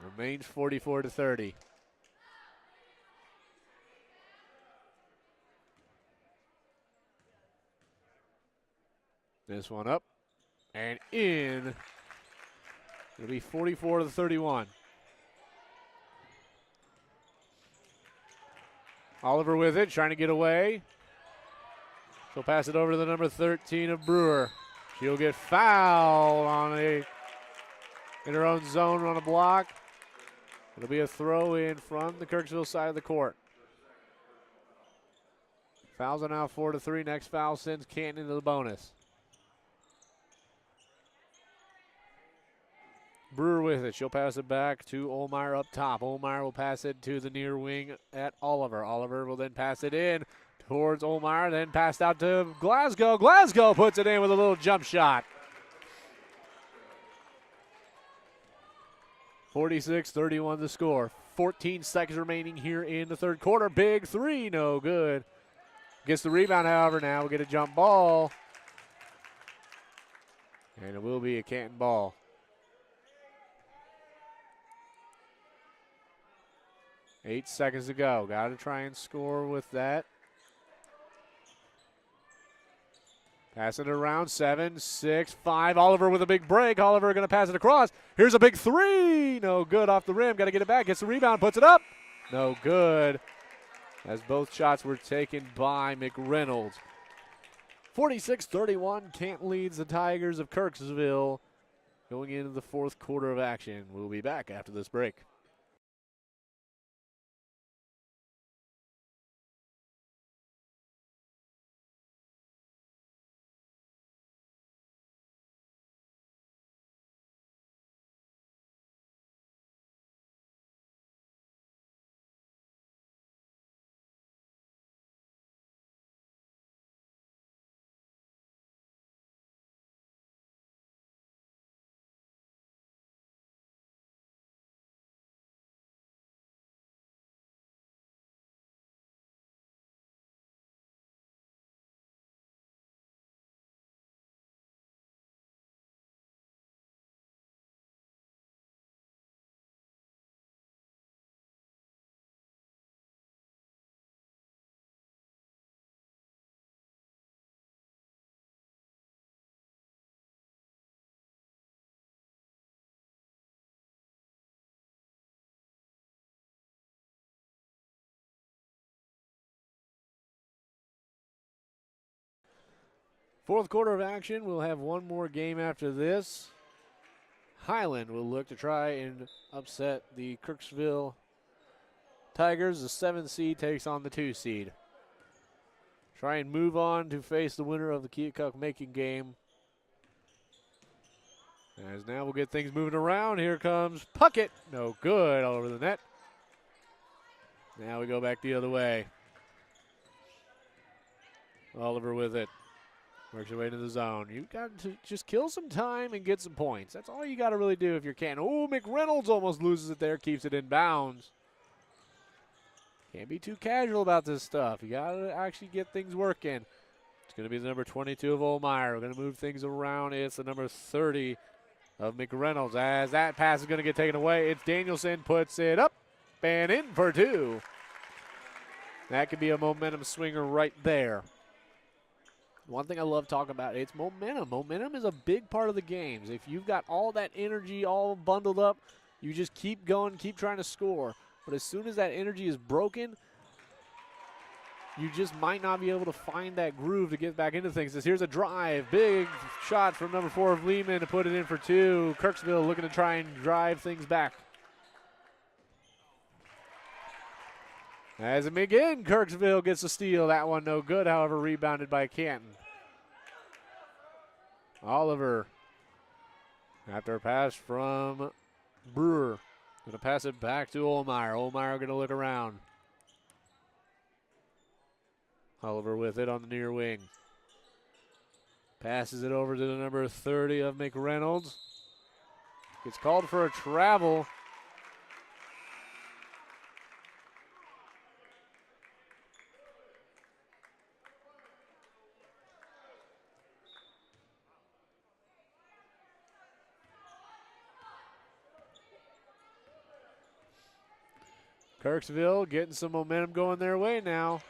Remains 44-30. This one up and in. It'll be 44-31. Oliver with it, trying to get away. She'll pass it over to the number 13 of Brewer. She'll get fouled in her own zone on a block. It'll be a throw in from the Kirksville side of the court. Fouls are now 4-3. Next foul sends Canton into the bonus. Brewer with it. She'll pass it back to Olmeyer up top. Olmeyer will pass it to the near wing at Oliver. Oliver will then pass it in towards Olmeyer, then passed out to Glasgow. Glasgow puts it in with a little jump shot. 46-31 the score. 14 seconds remaining here in the third quarter. Big three, no good. Gets the rebound, however, now we'll get a jump ball. And it will be a Canton ball. Eight seconds to go. Got to try and score with that. Passing it around, 7, 6, 5. Oliver with a big break. Oliver going to pass it across. Here's a big three. No good off the rim. Got to get it back. Gets the rebound, puts it up. No good. As both shots were taken by McReynolds. 46-31. Canton leads the Tigers of Kirksville going into the fourth quarter of action. We'll be back after this break. Fourth quarter of action. We'll have one more game after this. Highland will look to try and upset the Kirksville Tigers. The 7 seed takes on the 2 seed. Try and move on to face the winner of the Keokuk making game. As now we'll get things moving around. Here comes Puckett. No good, all over the net. Now we go back the other way. Oliver with it. Works your way into the zone. You've got to just kill some time and get some points. That's all you got to really do if you're Canton. Oh, McReynolds almost loses it there, keeps it in bounds. Can't be too casual about this stuff. You got to actually get things working. It's going to be the number 22 of Olmeyer. We're going to move things around. It's the number 30 of McReynolds. As that pass is going to get taken away, it's Danielson, puts it up and in for 2. That could be a momentum swinger right there. One thing I love talking about, it's momentum. Momentum is a big part of the games. If you've got all that energy all bundled up, you just keep going, keep trying to score. But as soon as that energy is broken, you just might not be able to find that groove to get back into things. Here's a drive, big shot from number 4 of Lehman to put it in for 2. Kirksville looking to try and drive things back. As again, Kirksville gets a steal. That one no good, however, rebounded by Canton. Oliver, after a pass from Brewer, going to pass it back to Olmeyer. Olmeyer going to look around. Oliver with it on the near wing. Passes it over to the number 30 of McReynolds. Gets called for a travel. Kirksville getting some momentum going their way now.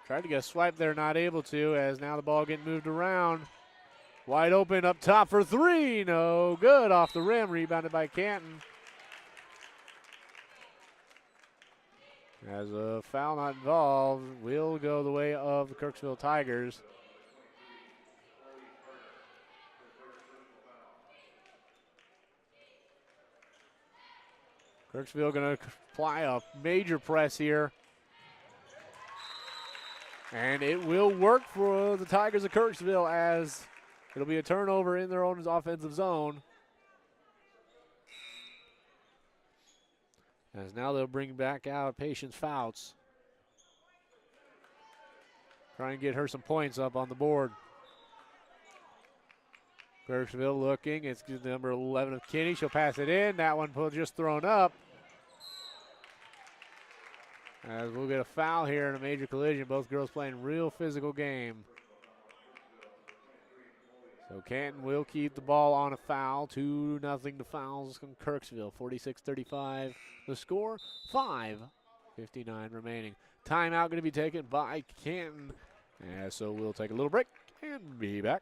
Tried to get a swipe there, not able to, as now the ball getting moved around. Wide open up top for 3. No good, off the rim, rebounded by Canton. As a foul not involved, will go the way of the Kirksville Tigers. Kirksville going to apply a major press here. And it will work for the Tigers of Kirksville, as it'll be a turnover in their own offensive zone. As now they'll bring back out Patience Fouts. Try and get her some points up on the board. Kirksville looking. It's number 11 of Kinney. She'll pass it in. That one just thrown up. As we'll get a foul here in a major collision. Both girls playing real physical game. So Canton will keep the ball on a foul. 2-0 to fouls from Kirksville. 46-35 the score. 5:59 remaining. Timeout going to be taken by Canton. So we'll take a little break and be back.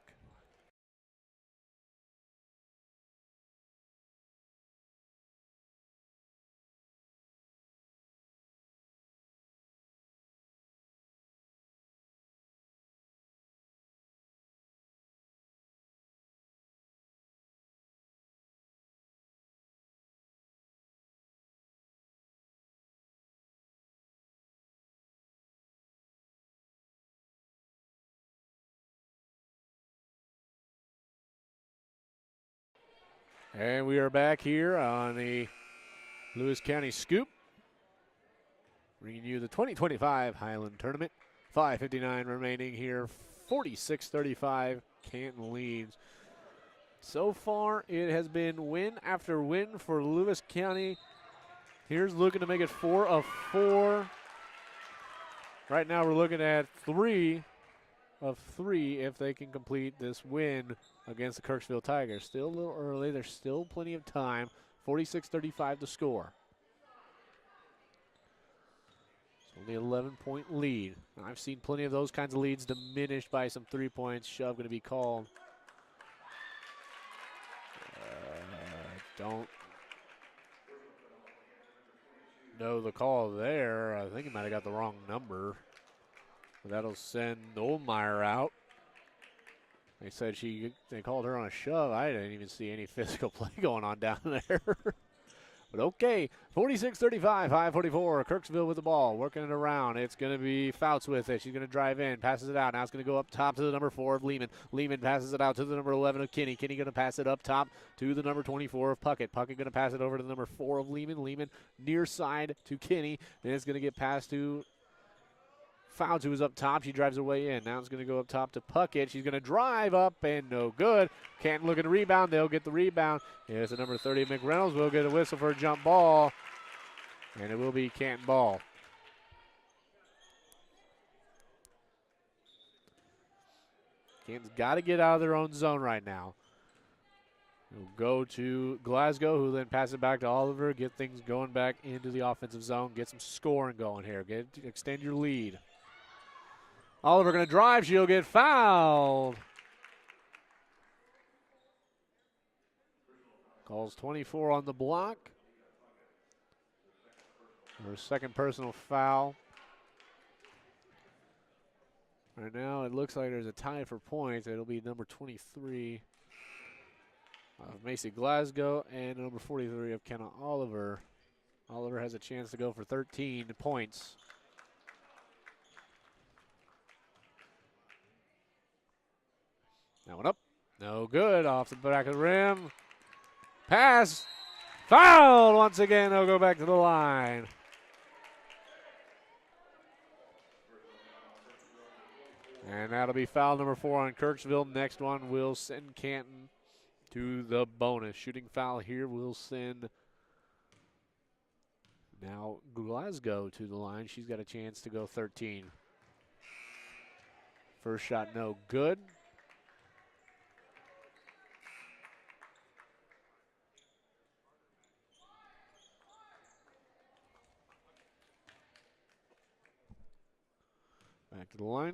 And we are back here on the Lewis County Scoop, bringing you the 2025 Highland Tournament. 5:59 remaining here, 46-35, Canton leads. So far, it has been win after win for Lewis County. Here's looking to make it 4 of 4. Right now, we're looking at 3 of 3 if they can complete this win against the Kirksville Tigers. Still a little early. There's still plenty of time. 46-35 to score. It's only an 11-point lead. I've seen plenty of those kinds of leads diminished by some 3 points. Shove going to be called. Don't know the call there. I think he might have got the wrong number. That'll send Olmeyer out. They said they called her on a shove. I didn't even see any physical play going on down there. But okay, 46-35, 5:44. Kirksville with the ball, working it around. It's going to be Fouts with it. She's going to drive in, passes it out. Now it's going to go up top to the number 4 of Lehman. Lehman passes it out to the number 11 of Kinney. Kinney going to pass it up top to the number 24 of Puckett. Puckett going to pass it over to the number 4 of Lehman. Lehman near side to Kinney. Then it's going to get passed to Fouts, who was up top. She drives her way in. Now it's going to go up top to Puckett. She's going to drive up and no good. Canton looking to rebound. They'll get the rebound. Here's the number 30 McReynolds. Will get a whistle for a jump ball. And it will be Canton ball. Canton's got to get out of their own zone right now. We'll go to Glasgow, who then pass it back to Oliver. Get things going back into the offensive zone. Get some scoring going here. Extend your lead. Oliver going to drive. She'll get fouled. Calls 24 on the block. Her second personal foul. Right now it looks like there's a tie for points. It'll be number 23 of Macy Glasgow and number 43 of Kenna Oliver. Oliver has a chance to go for 13 points. That one up. No good. Off the back of the rim. Pass. Fouled once again. They'll go back to the line. And that'll be foul number 4 on Kirksville. Next one will send Canton to the bonus. Shooting foul here will send now Glasgow to the line. She's got a chance to go 13. First shot no good. Back to the line.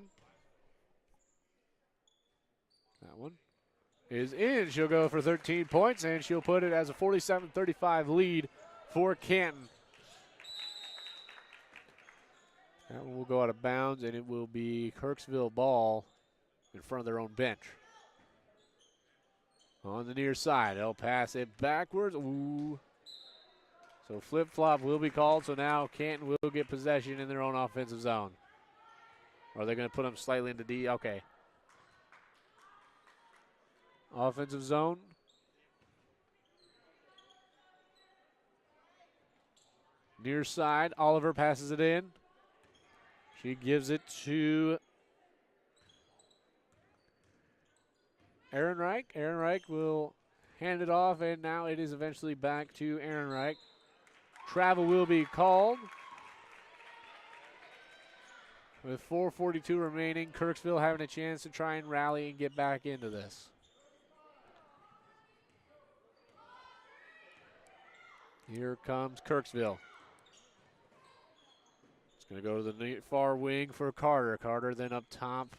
That one is in. She'll go for 13 points, and she'll put it as a 47-35 lead for Canton. That one will go out of bounds, and it will be Kirksville ball in front of their own bench. On the near side, they'll pass it backwards. Ooh. So flip-flop will be called, so now Canton will get possession in their own offensive zone. Or are they going to put them slightly into D? Okay. Offensive zone. Near side, Oliver passes it in. She gives it to Ehrenreich. Ehrenreich will hand it off, and now it is eventually back to Ehrenreich. Travel will be called. With 4:42 remaining, Kirksville having a chance to try and rally and get back into this. Here comes Kirksville. It's going to go to the far wing for Carter. Carter then up top.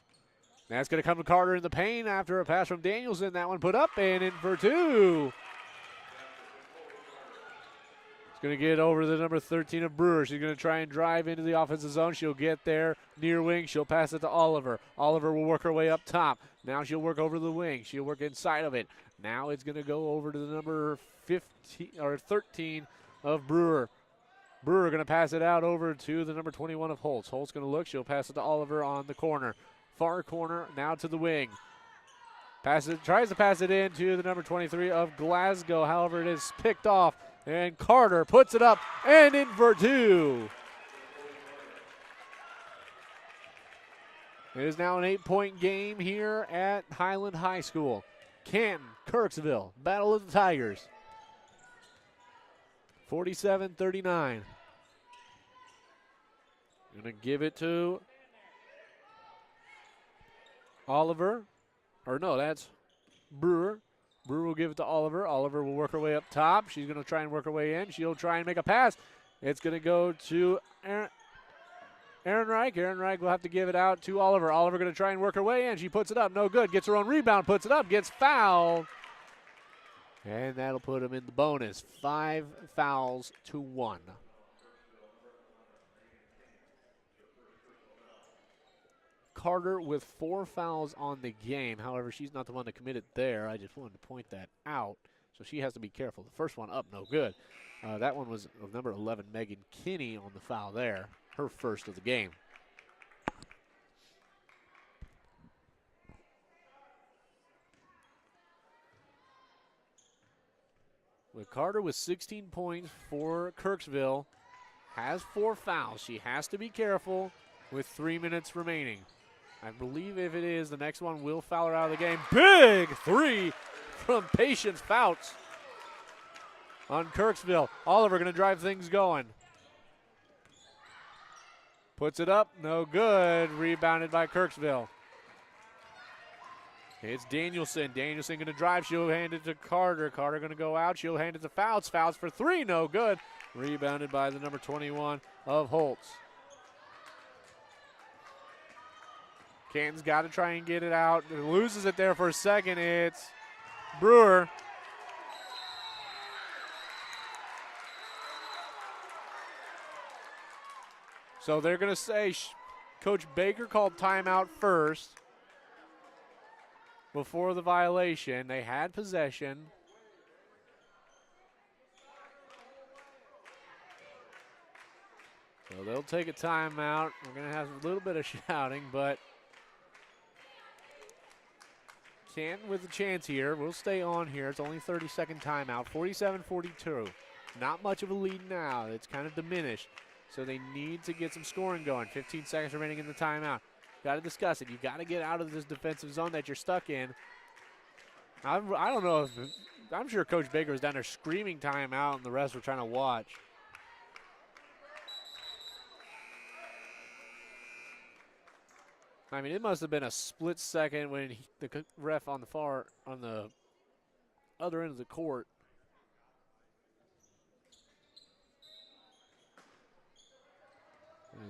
That's going to come to Carter in the paint after a pass from Danielson. That one put up and in for 2. It's going to get over to the number 13 of Brewer. She's going to try and drive into the offensive zone. She'll get there near wing. She'll pass it to Oliver. Oliver will work her way up top. Now she'll work over the wing. She'll work inside of it. Now it's going to go over to the number 15 or 13 of Brewer. Brewer going to pass it out over to the number 21 of Holtz. Holtz going to look. She'll pass it to Oliver on the corner. Far corner, now to the wing. Tries to pass it in to the number 23 of Glasgow. However, it is picked off. And Carter puts it up and in for 2. It is now an 8-point game here at Highland High School. Canton, Kirksville, Battle of the Tigers. 47-39. Going to give it to Oliver. Or no, that's Brewer. Brewer will give it to Oliver. Oliver will work her way up top. She's going to try and work her way in. She'll try and make a pass. It's going to go to Ehrenreich. Ehrenreich will have to give it out to Oliver. Oliver going to try and work her way in. She puts it up. No good. Gets her own rebound. Puts it up. Gets fouled. And that'll put him in the bonus. 5 fouls to 1. Carter with 4 fouls on the game. However, she's not the one that committed there. I just wanted to point that out. So she has to be careful. The first one up, no good. That one was of number 11, Megan Kinney, on the foul there. Her first of the game. With Carter with 16 points for Kirksville, has 4 fouls. She has to be careful with 3 minutes remaining. I believe if it is, the next one will foul her out of the game. Big 3 from Patience Fouts on Kirksville. Oliver going to drive things going. Puts it up, no good. Rebounded by Kirksville. It's Danielson. Danielson going to drive. She'll hand it to Carter. Carter going to go out. She'll hand it to Fouts. Fouts for 3, no good. Rebounded by the number 21 of Holtz. Canton's got to try and get it out. Loses it there for a second. It's Brewer. So they're going to say Coach Baker called timeout first before the violation. They had possession. So they'll take a timeout. We're going to have a little bit of shouting, but Canton with a chance here. We'll stay on here. It's only 30-second timeout. 47-42. Not much of a lead now. It's kind of diminished. So they need to get some scoring going. 15 seconds remaining in the timeout. Got to discuss it. You got to get out of this defensive zone that you're stuck in. I don't know if I'm sure Coach Baker was down there screaming timeout, and the rest were trying to watch. I mean, it must have been a split second when the ref on the other end of the court.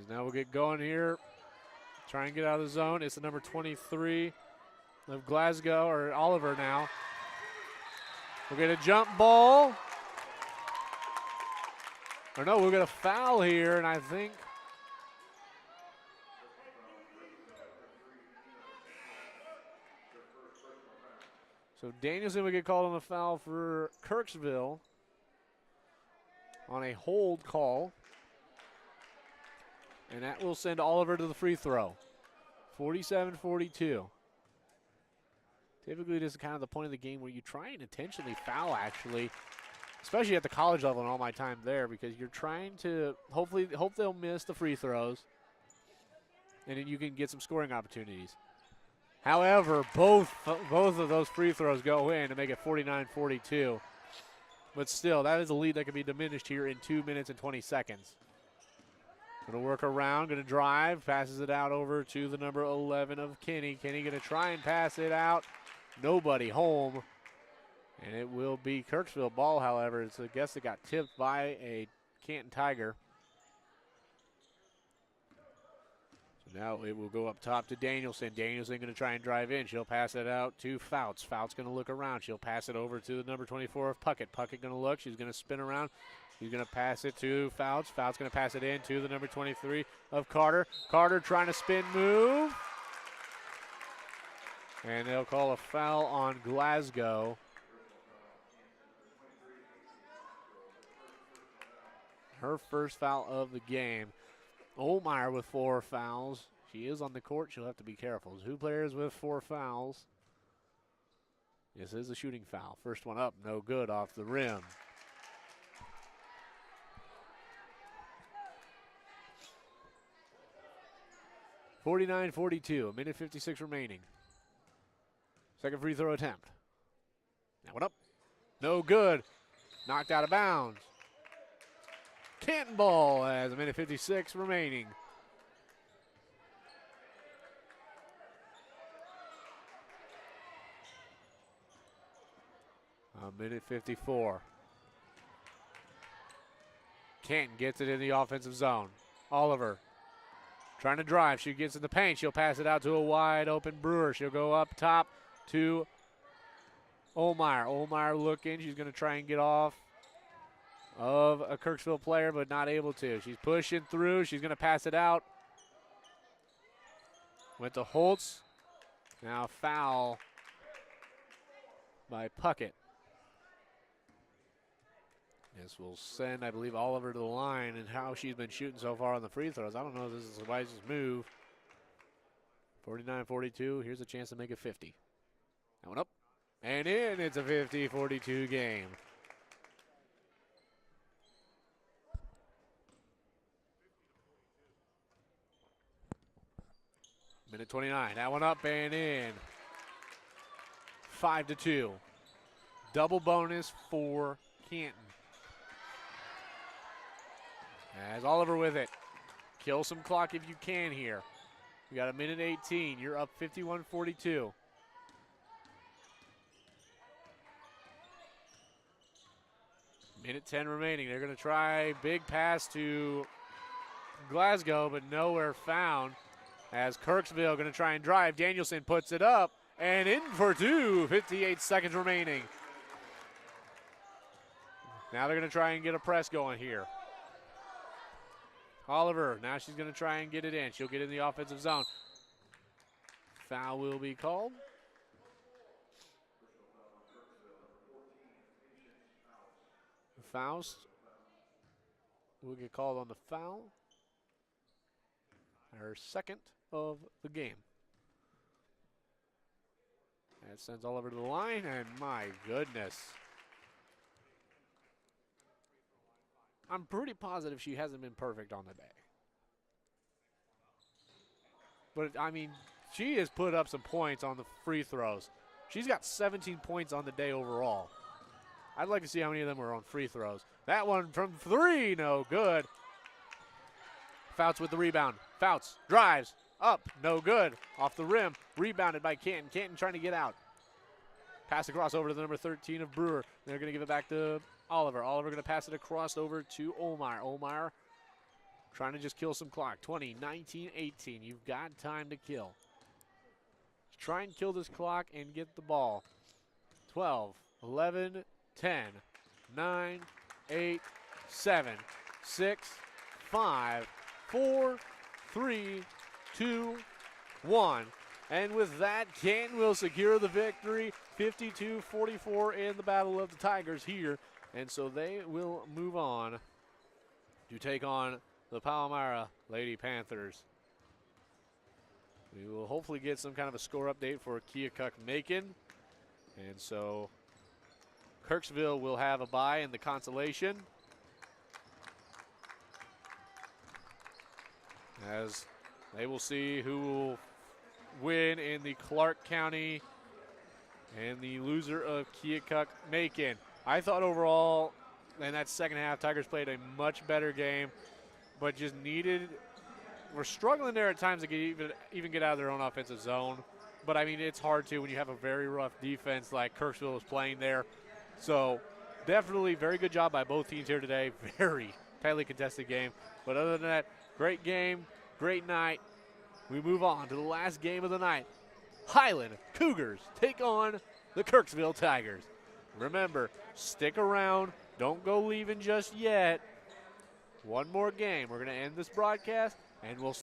Now we'll get going here. Try and get out of the zone. It's the number 23 of Glasgow, or Oliver now. We'll get a jump ball. Or no, we'll get a foul here, and I think so Danielson will get called on the foul for Kirksville on a hold call. And that will send Oliver to the free throw. 47-42. Typically, this is kind of the point of the game where you try and intentionally foul, actually, especially at the college level and all my time there, because you're trying to hope they'll miss the free throws, and then you can get some scoring opportunities. However, both of those free throws go in to make it 49-42. But still, that is a lead that can be diminished here in 2 minutes and 20 seconds. Going to work around, going to drive, passes it out over to the number 11 of Kinney. Kinney going to try and pass it out. Nobody home. And it will be Kirksville ball, however. It's a guess it got tipped by a Canton Tiger. So now it will go up top to Danielson. Danielson going to try and drive in. She'll pass it out to Fouts. Fouts going to look around. She'll pass it over to the number 24 of Puckett. Puckett going to look. She's going to spin around. He's going to pass it to Fouts. Fouts going to pass it in to the number 23 of Carter. Carter trying to spin move. And they'll call a foul on Glasgow. Her first foul of the game. Olmeyer with 4 fouls. She is on the court. She'll have to be careful. 2 players with 4 fouls. This is a shooting foul. First one up, no good off the rim. (49-42), a minute 56 remaining. Second free throw attempt. That one up. No good. Knocked out of bounds. Canton ball as a minute 56 remaining. A minute 54. Canton gets it in the offensive zone. Oliver trying to drive. She gets in the paint. She'll pass it out to a wide open Brewer. She'll go up top to Olmeyer. Olmeyer looking. She's going to try and get off of a Kirksville player, but not able to. She's pushing through. She's going to pass it out. Went to Holtz. Now foul by Puckett. This will send, I believe, Oliver to the line, and how she's been shooting so far on the free throws. I don't know if this is the wisest move. 49-42. Here's a chance to make it 50. That one up and in. It's a 50-42 game. Minute 29. That one up and in. 5-2. Double bonus for Canton. As Oliver with it. Kill some clock if you can here. We got a minute 18. You're up 51-42. Minute 10 remaining. They're going to try big pass to Glasgow, but nowhere found. As Kirksville going to try and drive. Danielson puts it up and in for two. 58 seconds remaining. Now they're going to try and get a press going here. Oliver, now she's going to try and get it in. She'll get in the offensive zone. Foul will be called. Faust will get called on the foul. Her second of the game. That sends Oliver to the line, and my goodness. I'm pretty positive she hasn't been perfect on the day. But, I mean, she has put up some points on the free throws. She's got 17 points on the day overall. I'd like to see how many of them were on free throws. That one from three, no good. Fouts with the rebound. Fouts, drives, up, no good. Off the rim, rebounded by Canton. Canton trying to get out. Pass across over to the number 13 of Brewer. They're going to give it back to Oliver. Oliver going to pass it across over to Olmeyer. Olmeyer trying to just kill some clock. 20, 19, 18. You've got time to kill. Try and kill this clock and get the ball. 12, 11, 10, 9, 8, 7, 6, 5, 4, 3, 2, 1. And with that, Canton will secure the victory. 52-44 in the Battle of the Tigers here. And so they will move on to take on the Palmyra Lady Panthers. We will hopefully get some kind of a score update for Keokuk-Macon. And so Kirksville will have a bye in the consolation, as they will see who will win in the Clark County and the loser of Keokuk-Macon. I thought overall in that second half, Tigers played a much better game, but just we're struggling there at times to even get out of their own offensive zone. But, I mean, it's hard to when you have a very rough defense like Kirksville was playing there. So, definitely very good job by both teams here today. Very tightly contested game. But other than that, great game, great night. We move on to the last game of the night. Highland Cougars take on the Kirksville Tigers. Remember, stick around. Don't go leaving just yet. One more game. We're going to end this broadcast, and we'll